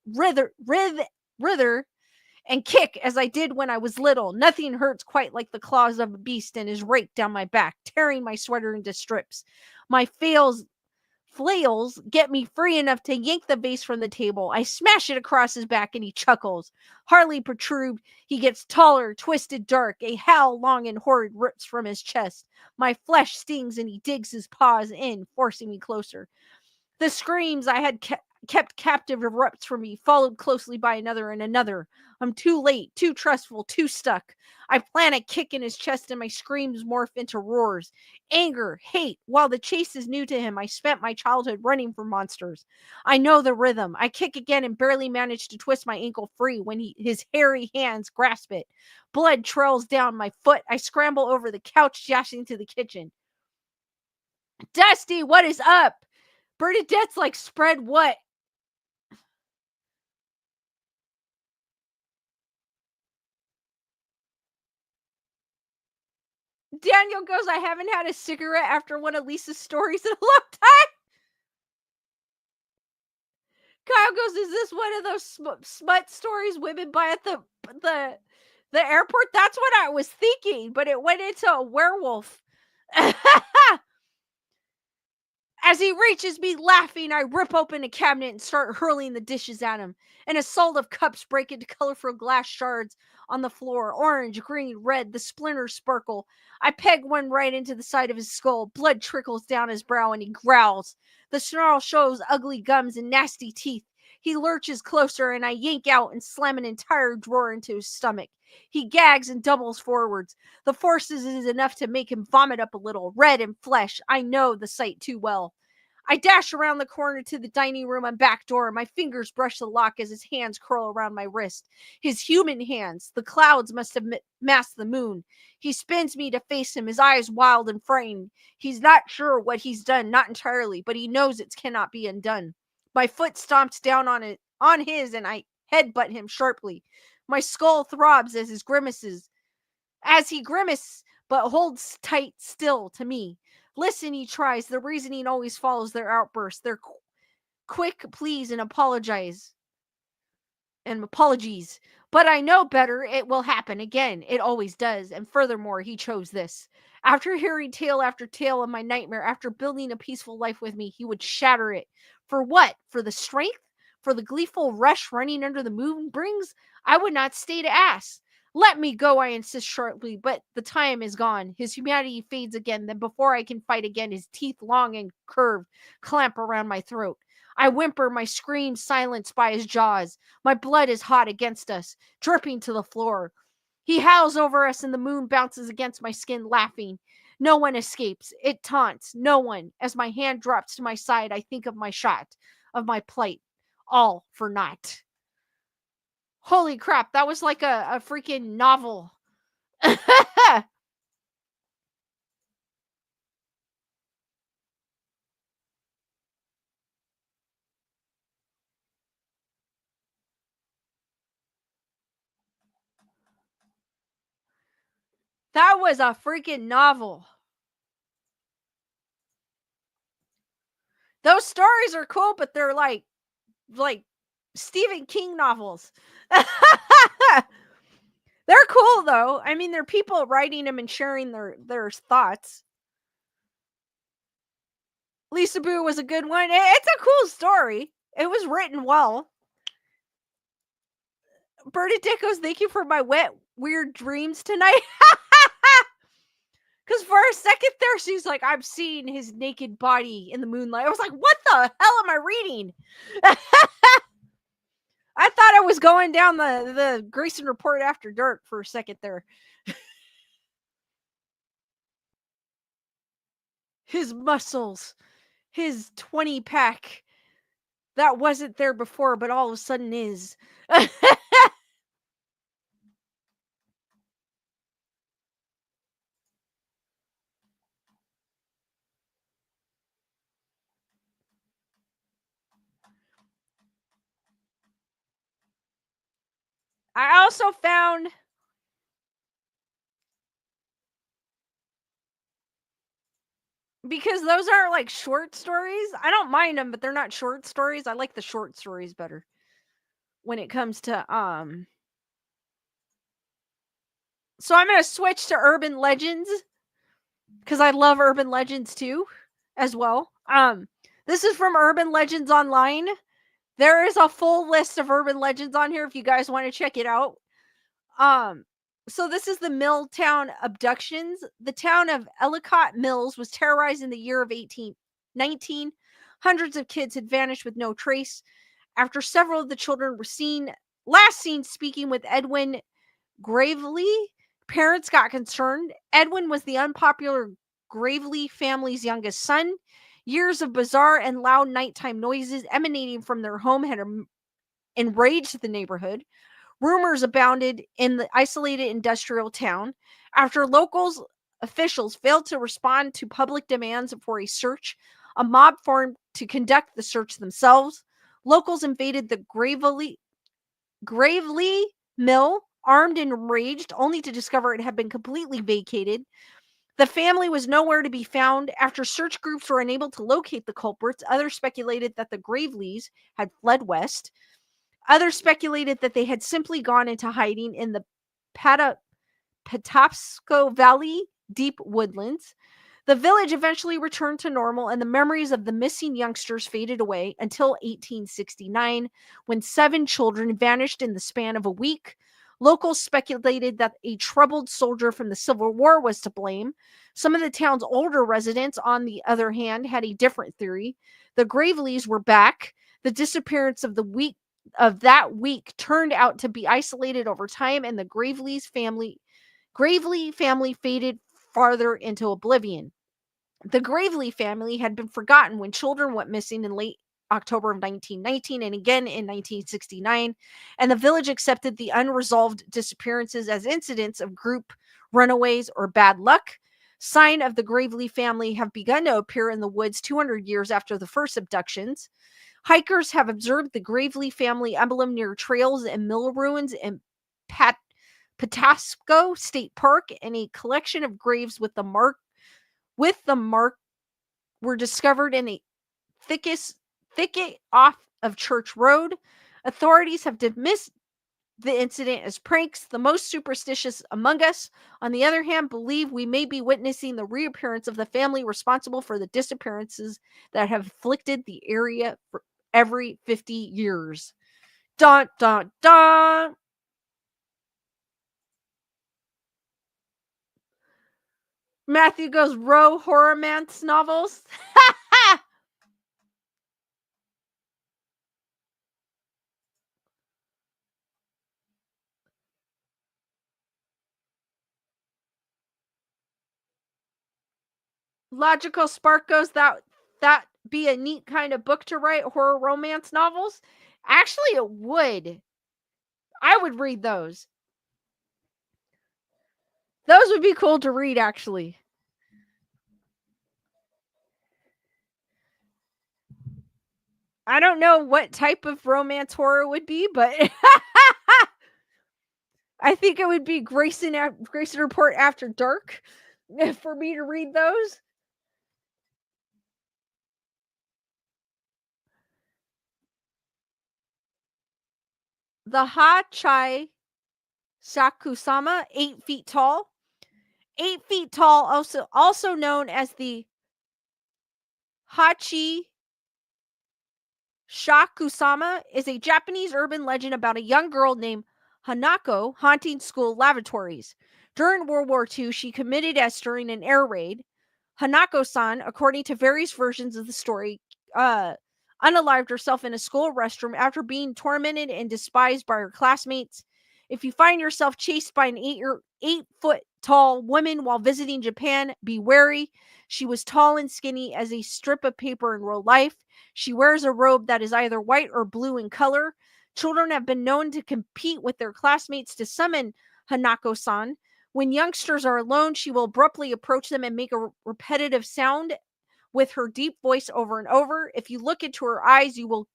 and kick as I did when I was little. Nothing hurts quite like the claws of a beast and his rake down my back, tearing my sweater into strips. My flails get me free enough to yank the vase from the table. I smash it across his back and he chuckles. Hardly protrude, he gets taller, twisted, dark. A howl long and horrid rips from his chest. My flesh stings and he digs his paws in, forcing me closer. The screams I had kept captive erupts from me, followed closely by another and another. I'm too late, too trustful, too stuck. I plant a kick in his chest and my screams morph into roars. Anger, hate. While the chase is new to him, I spent my childhood running from monsters. I know the rhythm. I kick again and barely manage to twist my ankle free when his hairy hands grasp it. Blood trails down my foot. I scramble over the couch, dashing to the kitchen. Dusty, what is up? Bernadette's like, spread what? Daniel goes, I haven't had a cigarette after one of Lisa's stories in a long time. Kyle goes, is this one of those smut stories women buy at the the airport? That's what I was thinking, but it went into a werewolf. As he reaches me laughing, I rip open a cabinet and start hurling the dishes at him. An assault of cups break into colorful glass shards on the floor. Orange, green, red, the splinters sparkle. I peg one right into the side of his skull. Blood trickles down his brow and he growls. The snarl shows ugly gums and nasty teeth. He lurches closer and I yank out and slam an entire drawer into his stomach. He gags and doubles forwards. The force is enough to make him vomit up a little, red and flesh. I know the sight too well. I dash around the corner to the dining room and back door. My fingers brush the lock as his hands curl around my wrist. His human hands. The clouds must have masked the moon. He spins me to face him, his eyes wild and frightened. He's not sure what he's done, not entirely, but he knows it cannot be undone. My foot stomps down on his, and I headbutt him sharply. My skull throbs as he grimaces, but holds tight still to me. Listen, he tries. The reasoning always follows their outbursts, their quick pleas and apologies. But I know better. It will happen again. It always does. And furthermore, he chose this. After hearing tale after tale of my nightmare, after building a peaceful life with me, he would shatter it. For what? For the strength? For the gleeful rush running under the moon brings? I would not stay to ask. Let me go, I insist sharply, but the time is gone. His humanity fades again. Then before I can fight again, his teeth, long and curved, clamp around my throat. I whimper, my scream silenced by his jaws. My blood is hot against us, dripping to the floor. He howls over us, and the moon bounces against my skin, laughing. No one escapes. It taunts no one. As my hand drops to my side, I think of my shot, of my plight. All for naught. Holy crap, that was like a freaking novel. That was a freaking novel. Those stories are cool, but they're like Stephen King novels. They're cool though. I mean, they're people writing them and sharing their thoughts. Lisa Boo was a good one. It's a cool story. It was written well. Bernadette goes, thank you for my wet, weird dreams tonight. Because for a second there, she's like, I'm seeing his naked body in the moonlight. I was like, what the hell am I reading? I thought I was going down the Grayson Report After Dark for a second there. His muscles, his 20-pack that wasn't there before, but all of a sudden is. I also found because those aren't like short stories. I don't mind them, but they're not short stories. I like the short stories better when it comes to So I'm going to switch to urban legends because I love urban legends too as well. This is from Urban Legends Online. There is a full list of urban legends on here if you guys want to check it out. So this is the Milltown abductions. The town of Ellicott Mills was terrorized in the year of 1819. Hundreds of kids had vanished with no trace. After several of the children were last seen speaking with Edwin Gravely, parents got concerned. Edwin was the unpopular Gravely family's youngest son. Years of bizarre and loud nighttime noises emanating from their home had enraged the neighborhood. Rumors abounded in the isolated industrial town. After officials failed to respond to public demands for a search, a mob formed to conduct the search themselves. Locals invaded the Gravely mill, armed and enraged, only to discover it had been completely vacated. The family was nowhere to be found. After search groups were unable to locate the culprits, others speculated that the Graveleys had fled west. Others speculated that they had simply gone into hiding in the Patapsco Valley deep woodlands. The village eventually returned to normal, and the memories of the missing youngsters faded away until 1869, when 7 children vanished in the span of a week. Locals speculated that a troubled soldier from the Civil War was to blame. Some of the town's older residents, on the other hand, had a different theory. The Graveleys were back. The disappearance of that week turned out to be isolated over time, and the Gravely family faded farther into oblivion. The Gravely family had been forgotten when children went missing in late October of 1919 and again in 1969, and the village accepted the unresolved disappearances as incidents of group runaways or bad luck. Sign of the Gravely family have begun to appear in the woods 200 years after the first abductions. Hikers have observed the Gravely family emblem near trails and mill ruins in Patasco State Park, and a collection of graves with the mark were discovered in a thicket off of Church Road. Authorities have dismissed the incident as pranks. The most superstitious among us, on the other hand, believe we may be witnessing the reappearance of the family responsible for the disappearances that have afflicted the area for every 50 years. Dun dun dun! Matthew goes, row horrormance novels. Logical Spark goes, that be a neat kind of book to write, horror romance novels. Actually, it would. I would read those. Those would be cool to read, actually. I don't know what type of romance horror would be, but I think it would be Grayson Report After Dark for me to read those. The Ha Chai Sakusama, 8 feet tall. 8 feet tall, also known as the Hachi Shakusama, is a Japanese urban legend about a young girl named Hanako haunting school lavatories. During World War II, she committed as during an air raid. Hanako-san, according to various versions of the story, unalived herself in a school restroom after being tormented and despised by her classmates. If you find yourself chased by an 8-foot tall woman while visiting Japan, be wary. She was tall and skinny as a strip of paper in real life. She wears a robe that is either white or blue in color. Children have been known to compete with their classmates to summon Hanako-san. When youngsters are alone, she will abruptly approach them and make a repetitive sound with her deep voice over and over. If you look into her eyes, you will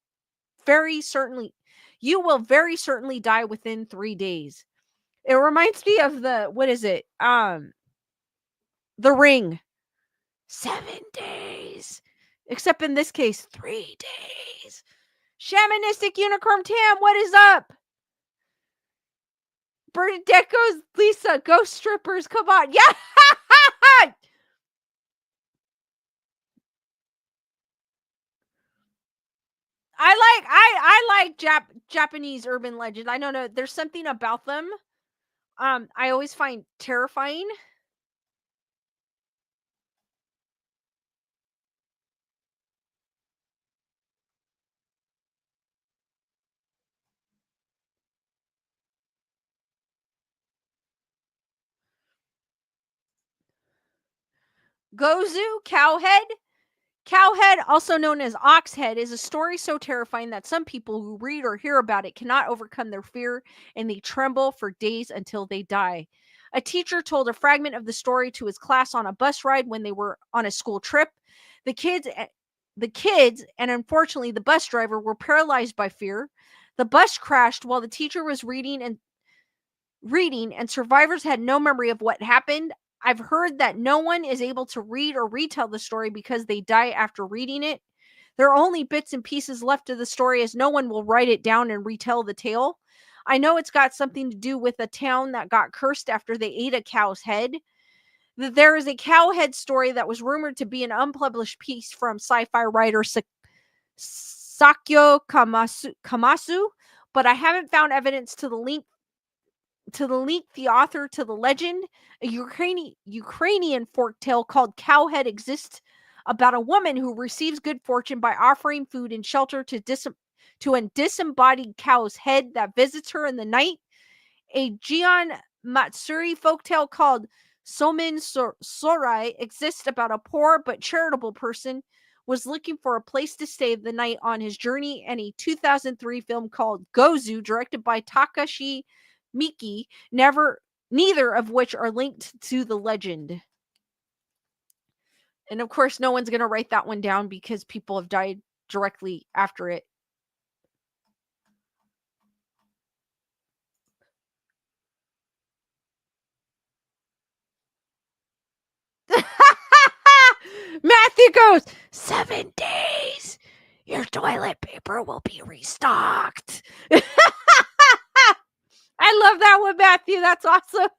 very certainly die within 3 days. It reminds me of the, what is it? The Ring. 7 days. Except in this case, 3 days. Shamanistic Unicorn Tam, what is up? Bernadette goes, Lisa, ghost strippers, come on. Yeah! I like Japanese urban legends. I don't know. There's something about them I always find terrifying. Gozu, Cowhead. Cowhead, also known as Oxhead, is a story so terrifying that some people who read or hear about it cannot overcome their fear and they tremble for days until they die. A teacher told a fragment of the story to his class on a bus ride when they were on a school trip. The kids the kids and unfortunately the bus driver were paralyzed by fear. The bus crashed while the teacher was reading and survivors had no memory of what happened. I've heard that no one is able to read or retell the story because they die after reading it. There are only bits and pieces left of the story as no one will write it down and retell the tale. I know it's got something to do with a town that got cursed after they ate a cow's head. There is a cowhead story that was rumored to be an unpublished piece from sci-fi writer Sakyo Kamasu, but I haven't found evidence to link the author to the legend. A Ukrainian folk tale called Cowhead exists about a woman who receives good fortune by offering food and shelter to a disembodied cow's head that visits her in the night. A Jian Matsuri folktale called Somin Sorai exists about a poor but charitable person was looking for a place to stay the night on his journey, and a 2003 film called Gozu, directed by Takashi Miki, neither of which are linked to the legend. And of course, no one's going to write that one down because people have died directly after it. Matthew goes, 7 days. Your toilet paper will be restocked. I love that one, Matthew. That's awesome.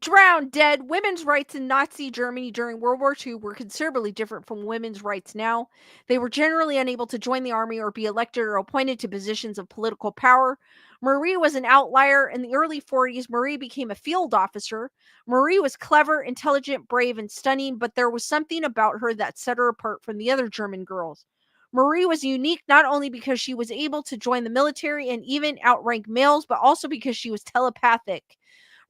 Drowned dead. Women's rights in Nazi Germany during World War II were considerably different from women's rights now. They were generally unable to join the army or be elected or appointed to positions of political power. Marie was an outlier. In the early 40s, Marie became a field officer. Marie was clever, intelligent, brave, and stunning, but there was something about her that set her apart from the other German girls. Marie was unique not only because she was able to join the military and even outrank males, but also because she was telepathic.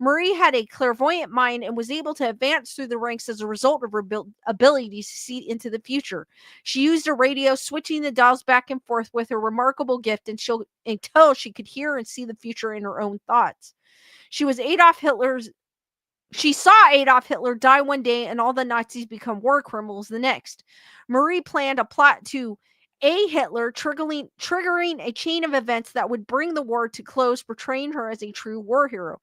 Marie had a clairvoyant mind and was able to advance through the ranks as a result of her ability to see into the future. She used a radio, switching the dials back and forth with her remarkable gift until she could hear and see the future in her own thoughts. She saw Adolf Hitler die one day and all the Nazis become war criminals the next. Marie planned a plot to Hitler, triggering a chain of events that would bring the war to close, portraying her as a true war hero.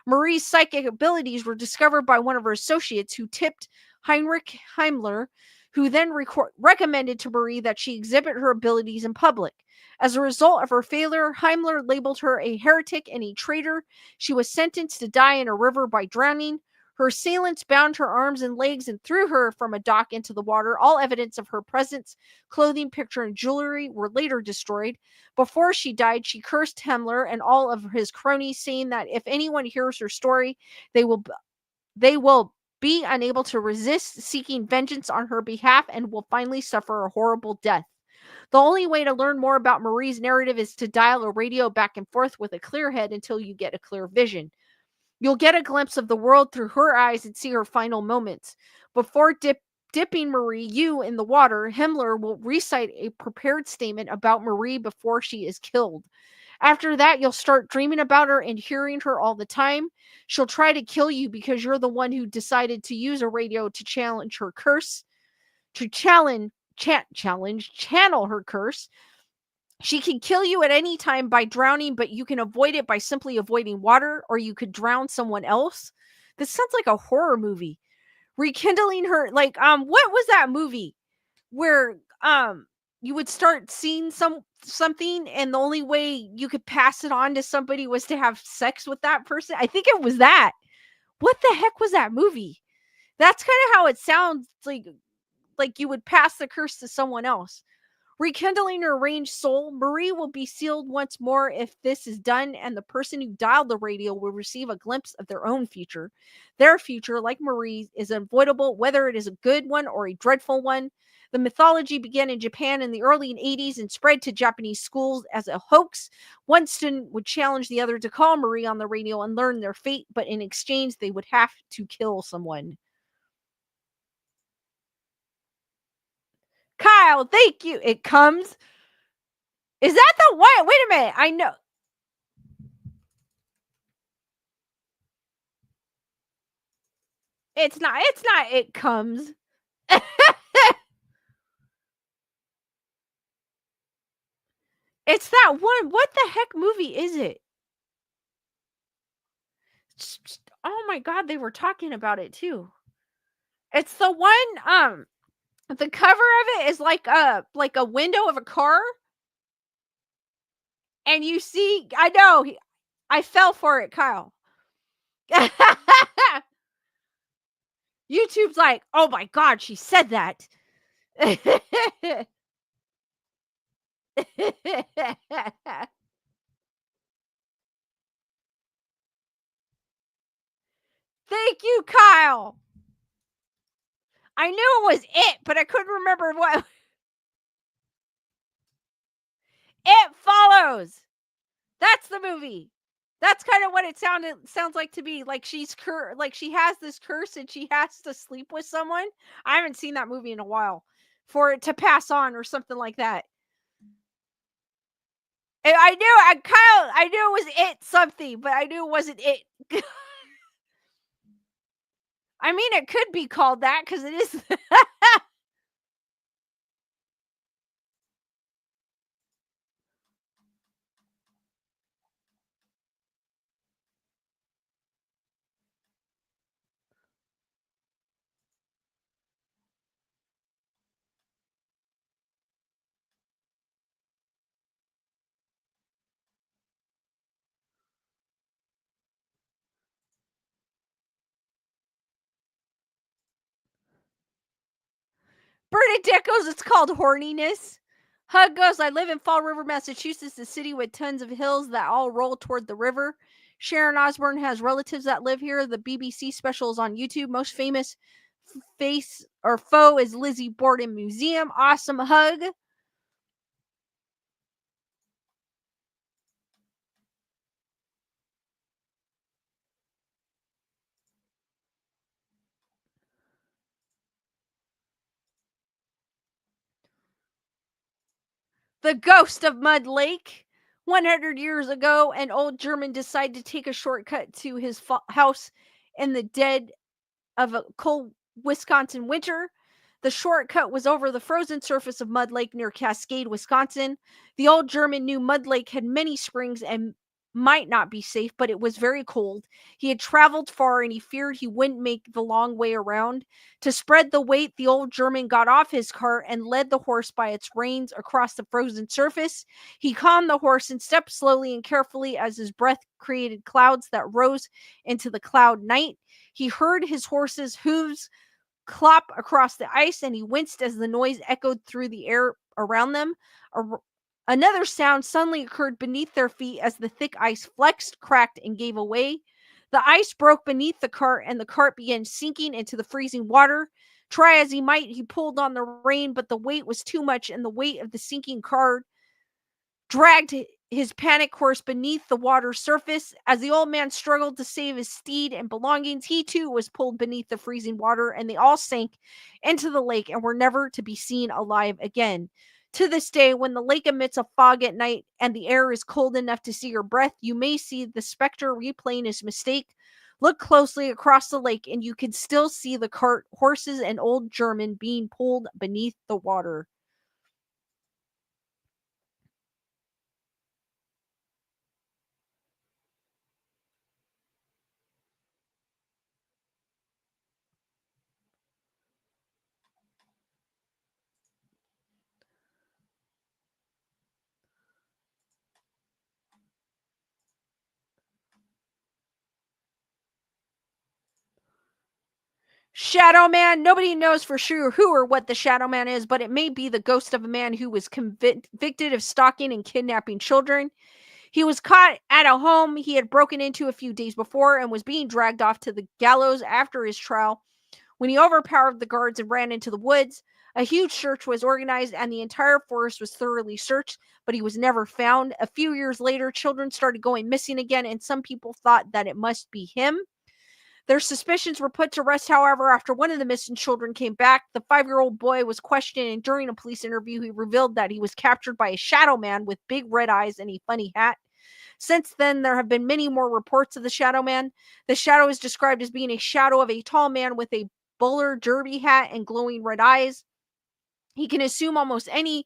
Marie's psychic abilities were discovered by one of her associates who tipped Heinrich Himmler, who then recommended to Marie that she exhibit her abilities in public. As a result of her failure, Himmler labeled her a heretic and a traitor. She was sentenced to die in a river by drowning. Her assailants bound her arms and legs and threw her from a dock into the water. All evidence of her presence, clothing, picture, and jewelry were later destroyed. Before she died, she cursed Himmler and all of his cronies, saying that if anyone hears her story, they will be unable to resist seeking vengeance on her behalf and will finally suffer a horrible death. The only way to learn more about Marie's narrative is to dial a radio back and forth with a clear head until you get a clear vision. You'll get a glimpse of the world through her eyes and see her final moments. Before dipping Marie, in the water, Himmler will recite a prepared statement about Marie before she is killed. After that, you'll start dreaming about her and hearing her all the time. She'll try to kill you because you're the one who decided to use a radio to challenge her curse, channel her curse. She can kill you at any time by drowning, but you can avoid it by simply avoiding water, or you could drown someone else. This sounds like a horror movie. Rekindling her, what was that movie where you would start seeing something and the only way you could pass it on to somebody was to have sex with that person? I think it was that. What the heck was that movie? That's kind of how it sounds like you would pass the curse to someone else. Rekindling her ranged soul, Marie will be sealed once more if this is done, and the person who dialed the radio will receive a glimpse of their own future. Their future, like Marie's, is unavoidable, whether it is a good one or a dreadful one. The mythology began in Japan in the early 80s and spread to Japanese schools as a hoax. One student would challenge the other to call Marie on the radio and learn their fate, but in exchange, they would have to kill someone. Kyle, thank you. It comes. Is that the one? Wait a minute. I know. It's not. It comes. It's that one. What the heck movie is it? Oh my god, they were talking about it too. It's the one. The cover of it is like a window of a car, and you see. I know. I fell for it, Kyle. YouTube's like, oh my god, she said that. Thank you, Kyle. I knew it was it, but I couldn't remember what. It Follows. That's the movie. That's kind of what it sounds like to me. Like like she has this curse and she has to sleep with someone. I haven't seen that movie in a while for it to pass on or something like that. And I knew it was it something, but I knew it wasn't it. I mean, it could be called that because it is. Bernadette goes, it's called horniness. Hug goes, I live in Fall River, Massachusetts, a city with tons of hills that all roll toward the river. Sharon Osbourne has relatives that live here. The BBC special is on YouTube. Most famous face or foe is Lizzie Borden Museum. Awesome hug. The ghost of Mud Lake. 100 years ago, an old German decided to take a shortcut to his house in the dead of a cold Wisconsin winter. The shortcut was over the frozen surface of Mud Lake near Cascade, Wisconsin. The old German knew Mud Lake had many springs and might not be safe, but it was very cold. He had traveled far and he feared he wouldn't make the long way around. To spread the weight, the old German got off his cart and led the horse by its reins across the frozen surface. He calmed the horse and stepped slowly and carefully as his breath created clouds that rose into the cloud night. He heard his horse's hooves clop across the ice, and he winced as the noise echoed through the air around them. Another sound suddenly occurred beneath their feet as the thick ice flexed, cracked, and gave away. The ice broke beneath the cart, and the cart began sinking into the freezing water. Try as he might, he pulled on the rein, but the weight was too much, and the weight of the sinking cart dragged his panic horse beneath the water's surface. As the old man struggled to save his steed and belongings, he too was pulled beneath the freezing water, and they all sank into the lake and were never to be seen alive again. To this day, when the lake emits a fog at night and the air is cold enough to see your breath, you may see the specter replaying his mistake. Look closely across the lake, and you can still see the cart, horses, and old German being pulled beneath the water. Shadow Man. Nobody knows for sure who or what the Shadow Man is, but it may be the ghost of a man who was convicted of stalking and kidnapping children. He was caught at a home he had broken into a few days before and was being dragged off to the gallows after his trial. When he overpowered the guards and ran into the woods, a huge search was organized and the entire forest was thoroughly searched, but he was never found. A few years later, children started going missing again, and some people thought that it must be him. Their suspicions were put to rest, however, after one of the missing children came back. The 5-year-old boy was questioned, and during a police interview, he revealed that he was captured by a shadow man with big red eyes and a funny hat. Since then, there have been many more reports of the shadow man. The shadow is described as being a shadow of a tall man with a bowler derby hat and glowing red eyes. He can assume almost any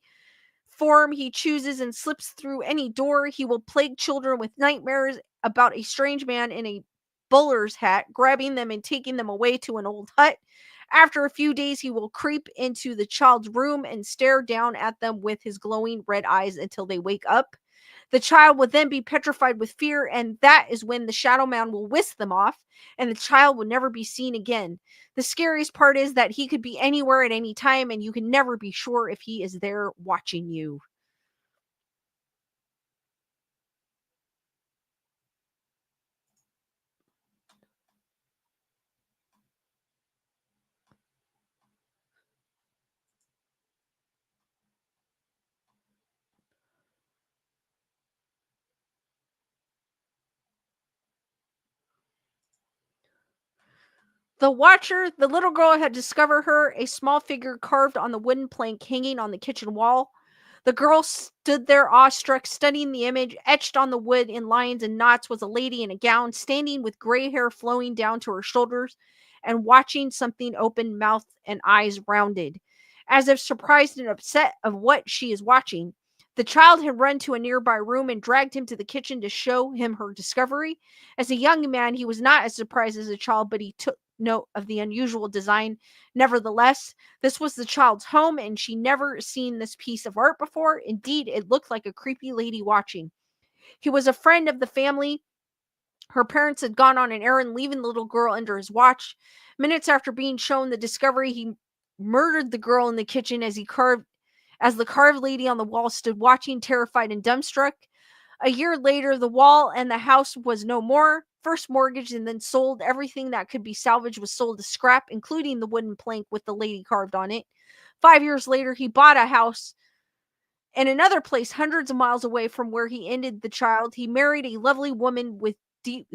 form he chooses and slips through any door. He will plague children with nightmares about a strange man in a bowler's hat, grabbing them and taking them away to an old hut. After a few days, he will creep into the child's room and stare down at them with his glowing red eyes until they wake up. The child will then be petrified with fear, and that is when the shadow man will whisk them off, and the child will never be seen again. The scariest part is that he could be anywhere at any time, and you can never be sure if he is there watching you. The watcher, the little girl, had discovered her, a small figure carved on the wooden plank hanging on the kitchen wall. The girl stood there awestruck, studying the image. Etched on the wood in lines and knots was a lady in a gown, standing with gray hair flowing down to her shoulders and watching something open, mouth and eyes rounded, as if surprised and upset of what she is watching. The child had run to a nearby room and dragged him to the kitchen to show him her discovery. As a young man, he was not as surprised as a child, but he took note of the unusual design. Nevertheless, this was the child's home, and she never seen this piece of art before. Indeed, it looked like a creepy lady watching. He was a friend of the family. Her parents had gone on an errand, leaving the little girl under his watch. Minutes after being shown the discovery, he murdered the girl in the kitchen as the carved lady on the wall stood watching, terrified and dumbstruck. A year later, the wall and the house was no more. First mortgaged and then sold. Everything that could be salvaged was sold to scrap, including the wooden plank with the lady carved on it. 5 years later, he bought a house in another place hundreds of miles away from where he ended the child. He married a lovely woman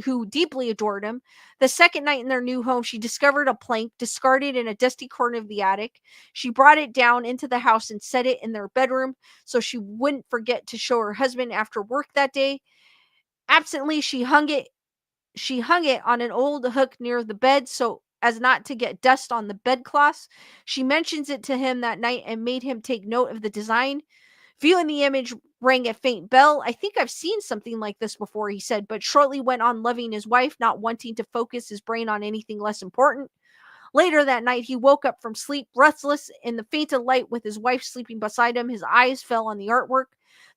who deeply adored him. The second night in their new home, she discovered a plank discarded in a dusty corner of the attic. She brought it down into the house and set it in their bedroom so she wouldn't forget to show her husband after work that day. Absently, she hung it on an old hook near the bed so as not to get dust on the bedclothes. She mentions it to him that night and made him take note of the design. Viewing the image rang a faint bell. I think I've seen something like this before, he said, but shortly went on loving his wife, not wanting to focus his brain on anything less important. Later that night, he woke up from sleep, breathless, in the faint of light with his wife sleeping beside him. His eyes fell on the artwork.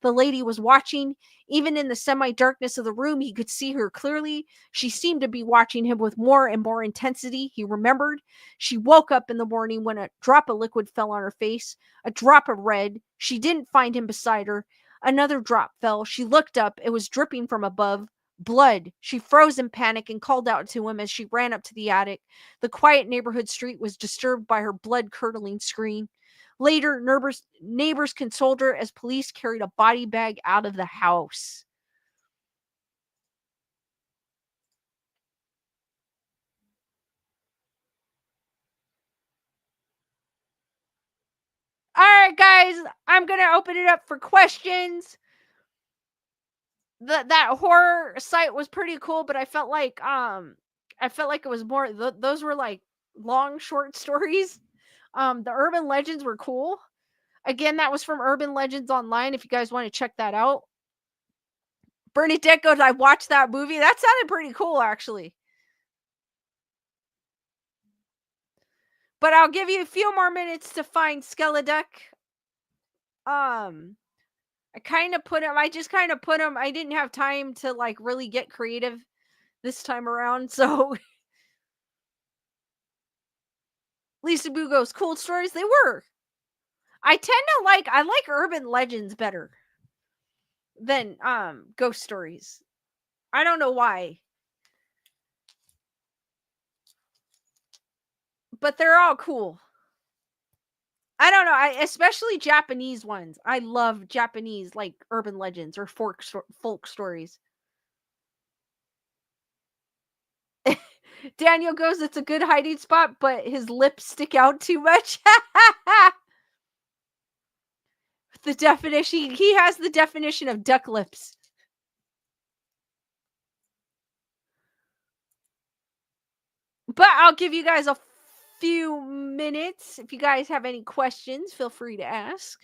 The lady was watching. Even in the semi-darkness of the room, he could see her clearly. She seemed to be watching him with more and more intensity, he remembered. She woke up in the morning when a drop of liquid fell on her face, a drop of red. She didn't find him beside her. Another drop fell. She looked up. It was dripping from above. Blood. She froze in panic and called out to him as she ran up to the attic. The quiet neighborhood street was disturbed by her blood-curdling scream. Later, neighbors consoled her as police carried a body bag out of the house. All right, guys, I'm going to open it up for questions. That horror site was pretty cool, but I felt like it was more those were like long short stories. The urban legends were cool. Again, that was from Urban Legends Online if you guys want to check that out. Bernadette goes, I watched that movie. That sounded pretty cool, actually. But I'll give you a few more minutes to find Skeleduck. I kind of put him, I just kind of put him, I didn't have time to like really get creative this time around. So Lisa Boo goes, cool stories. They were. I like urban legends better than ghost stories. I don't know why. But they're all cool. I don't know, especially Japanese ones. I love Japanese like urban legends or folk stories. Daniel goes, it's a good hiding spot, but his lips stick out too much. The definition, he has the definition of duck lips. But I'll give you guys a few minutes. If you guys have any questions, feel free to ask.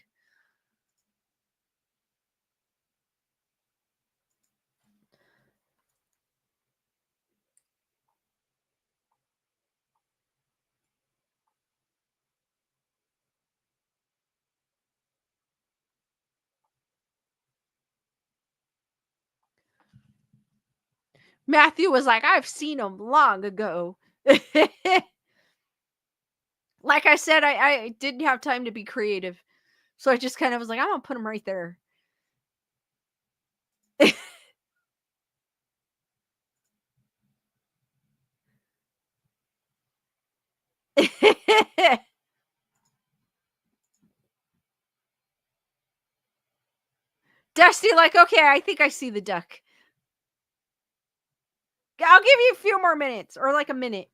Matthew was like, I've seen him long ago. Like I said, I didn't have time to be creative. So I just kind of was like, I'm going to put him right there. Dusty, like, okay, I think I see the duck. I'll give you a few more minutes or like a minute.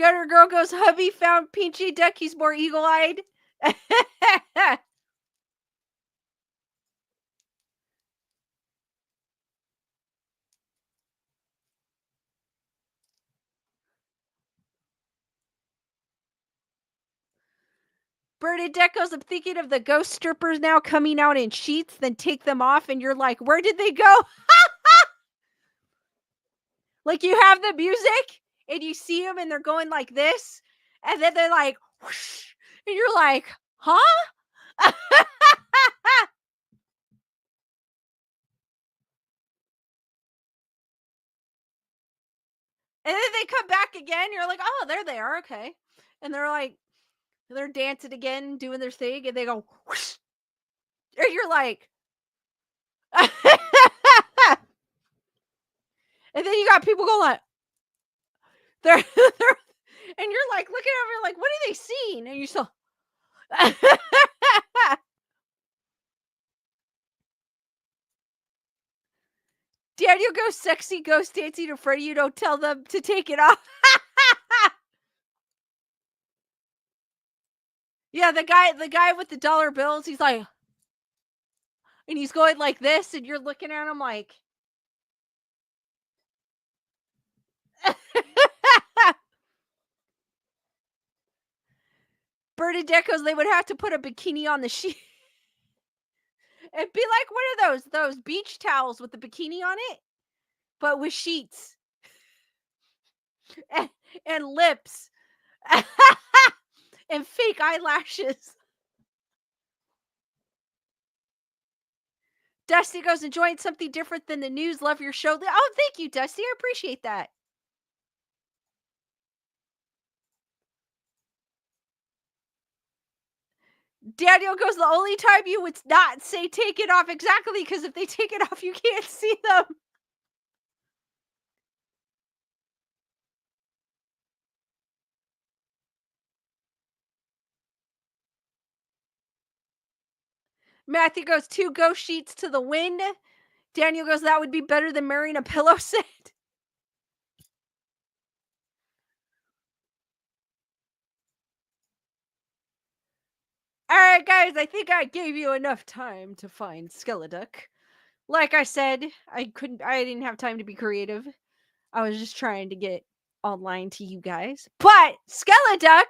Gutter Girl goes, hubby found Pinchy Duck. He's more eagle eyed. Bernadette goes, I'm thinking of the ghost strippers now coming out in sheets, then take them off, and you're like, where did they go? Like you have the music and you see them and they're going like this, and then they're like, whoosh, and you're like, huh? And then they come back again. You're like, oh, there they are. Okay. And they're like, they're dancing again, doing their thing, and they go, whoosh, and you're like, and then you got people going like, they're, and you're like looking over, like, what are they seeing? And you're still, Daniel goes sexy ghost dancing in front of you. Don't tell them to take it off. Yeah, the guy with the dollar bills, he's like, and he's going like this, and you're looking at him like, Bernadette goes, they would have to put a bikini on the sheet. It'd be like one of those beach towels with the bikini on it, but with sheets and, and lips and fake eyelashes. Dusty goes, enjoying something different than the news. Love your show. Oh, thank you, Dusty. I appreciate that. Daniel goes, the only time you would not say take it off, exactly, because if they take it off, you can't see them. Matthew goes, 2 ghost sheets to the wind. Daniel goes, that would be better than marrying a pillow set. All right, guys, I think I gave you enough time to find Skeleduck. Like I said, I didn't have time to be creative. I was just trying to get online to you guys. But Skeleduck,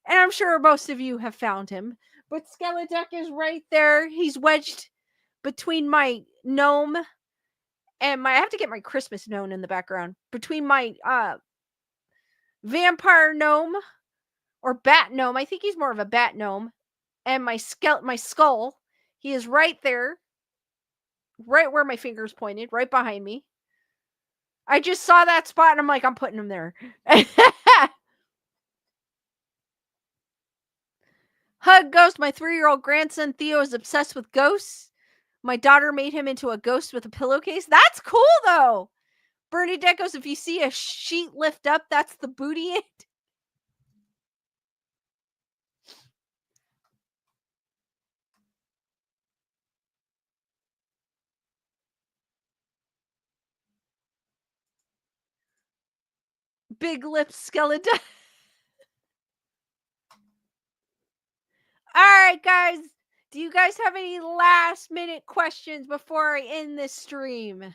and I'm sure most of you have found him, but Skeleduck is right there. He's wedged between my gnome and I have to get my Christmas gnome in the background. Between my vampire gnome or bat gnome. I think he's more of a bat gnome. And my skull. He is right there. Right where my finger's pointed, right behind me. I just saw that spot and I'm like, I'm putting him there. Hug Ghost, my 3-year-old grandson Theo is obsessed with ghosts. My daughter made him into a ghost with a pillowcase. That's cool though. Bernadette goes, if you see a sheet lift up, that's the booty end. Big lips skeleton. All right, guys. Do you guys have any last minute questions before I end this stream?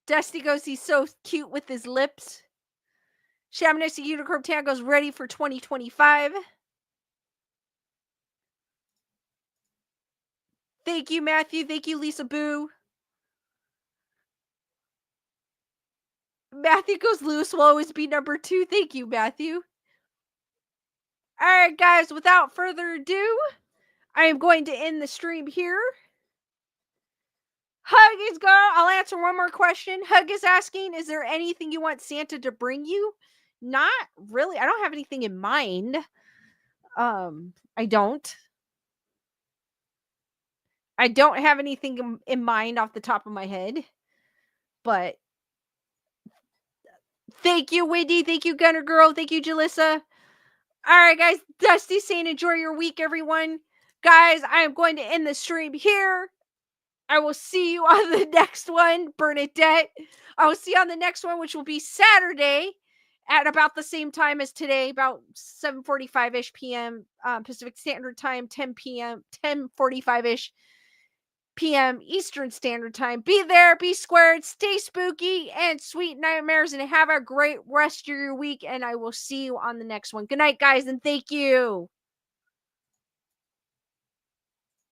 Dusty goes, he's so cute with his lips. Shamanix Unicorn Tan goes, ready for 2025. Thank you, Matthew. Thank you, Lisa Boo. Matthew goes, Lewis will always be number 2. Thank you, Matthew. All right, guys, without further ado, I am going to end the stream here. Hug is gone. I'll answer one more question. Hug is asking, is there anything you want Santa to bring you? Not really. I don't have anything in mind. I don't. I don't have anything in mind off the top of my head. But thank you, Wendy. Thank you, Gunner Girl. Thank you, Jalissa. All right, guys. Dusty saying enjoy your week, everyone. Guys, I am going to end the stream here. I will see you on the next one, Bernadette. I will see you on the next one, which will be Saturday at about the same time as today, about 7:45-ish p.m. Pacific Standard Time, 10 p.m., 10:45-ish p.m. Eastern Standard Time. Be there, be squared, stay spooky, and sweet nightmares, and have a great rest of your week. And I will see you on the next one. Good night, guys, and thank you.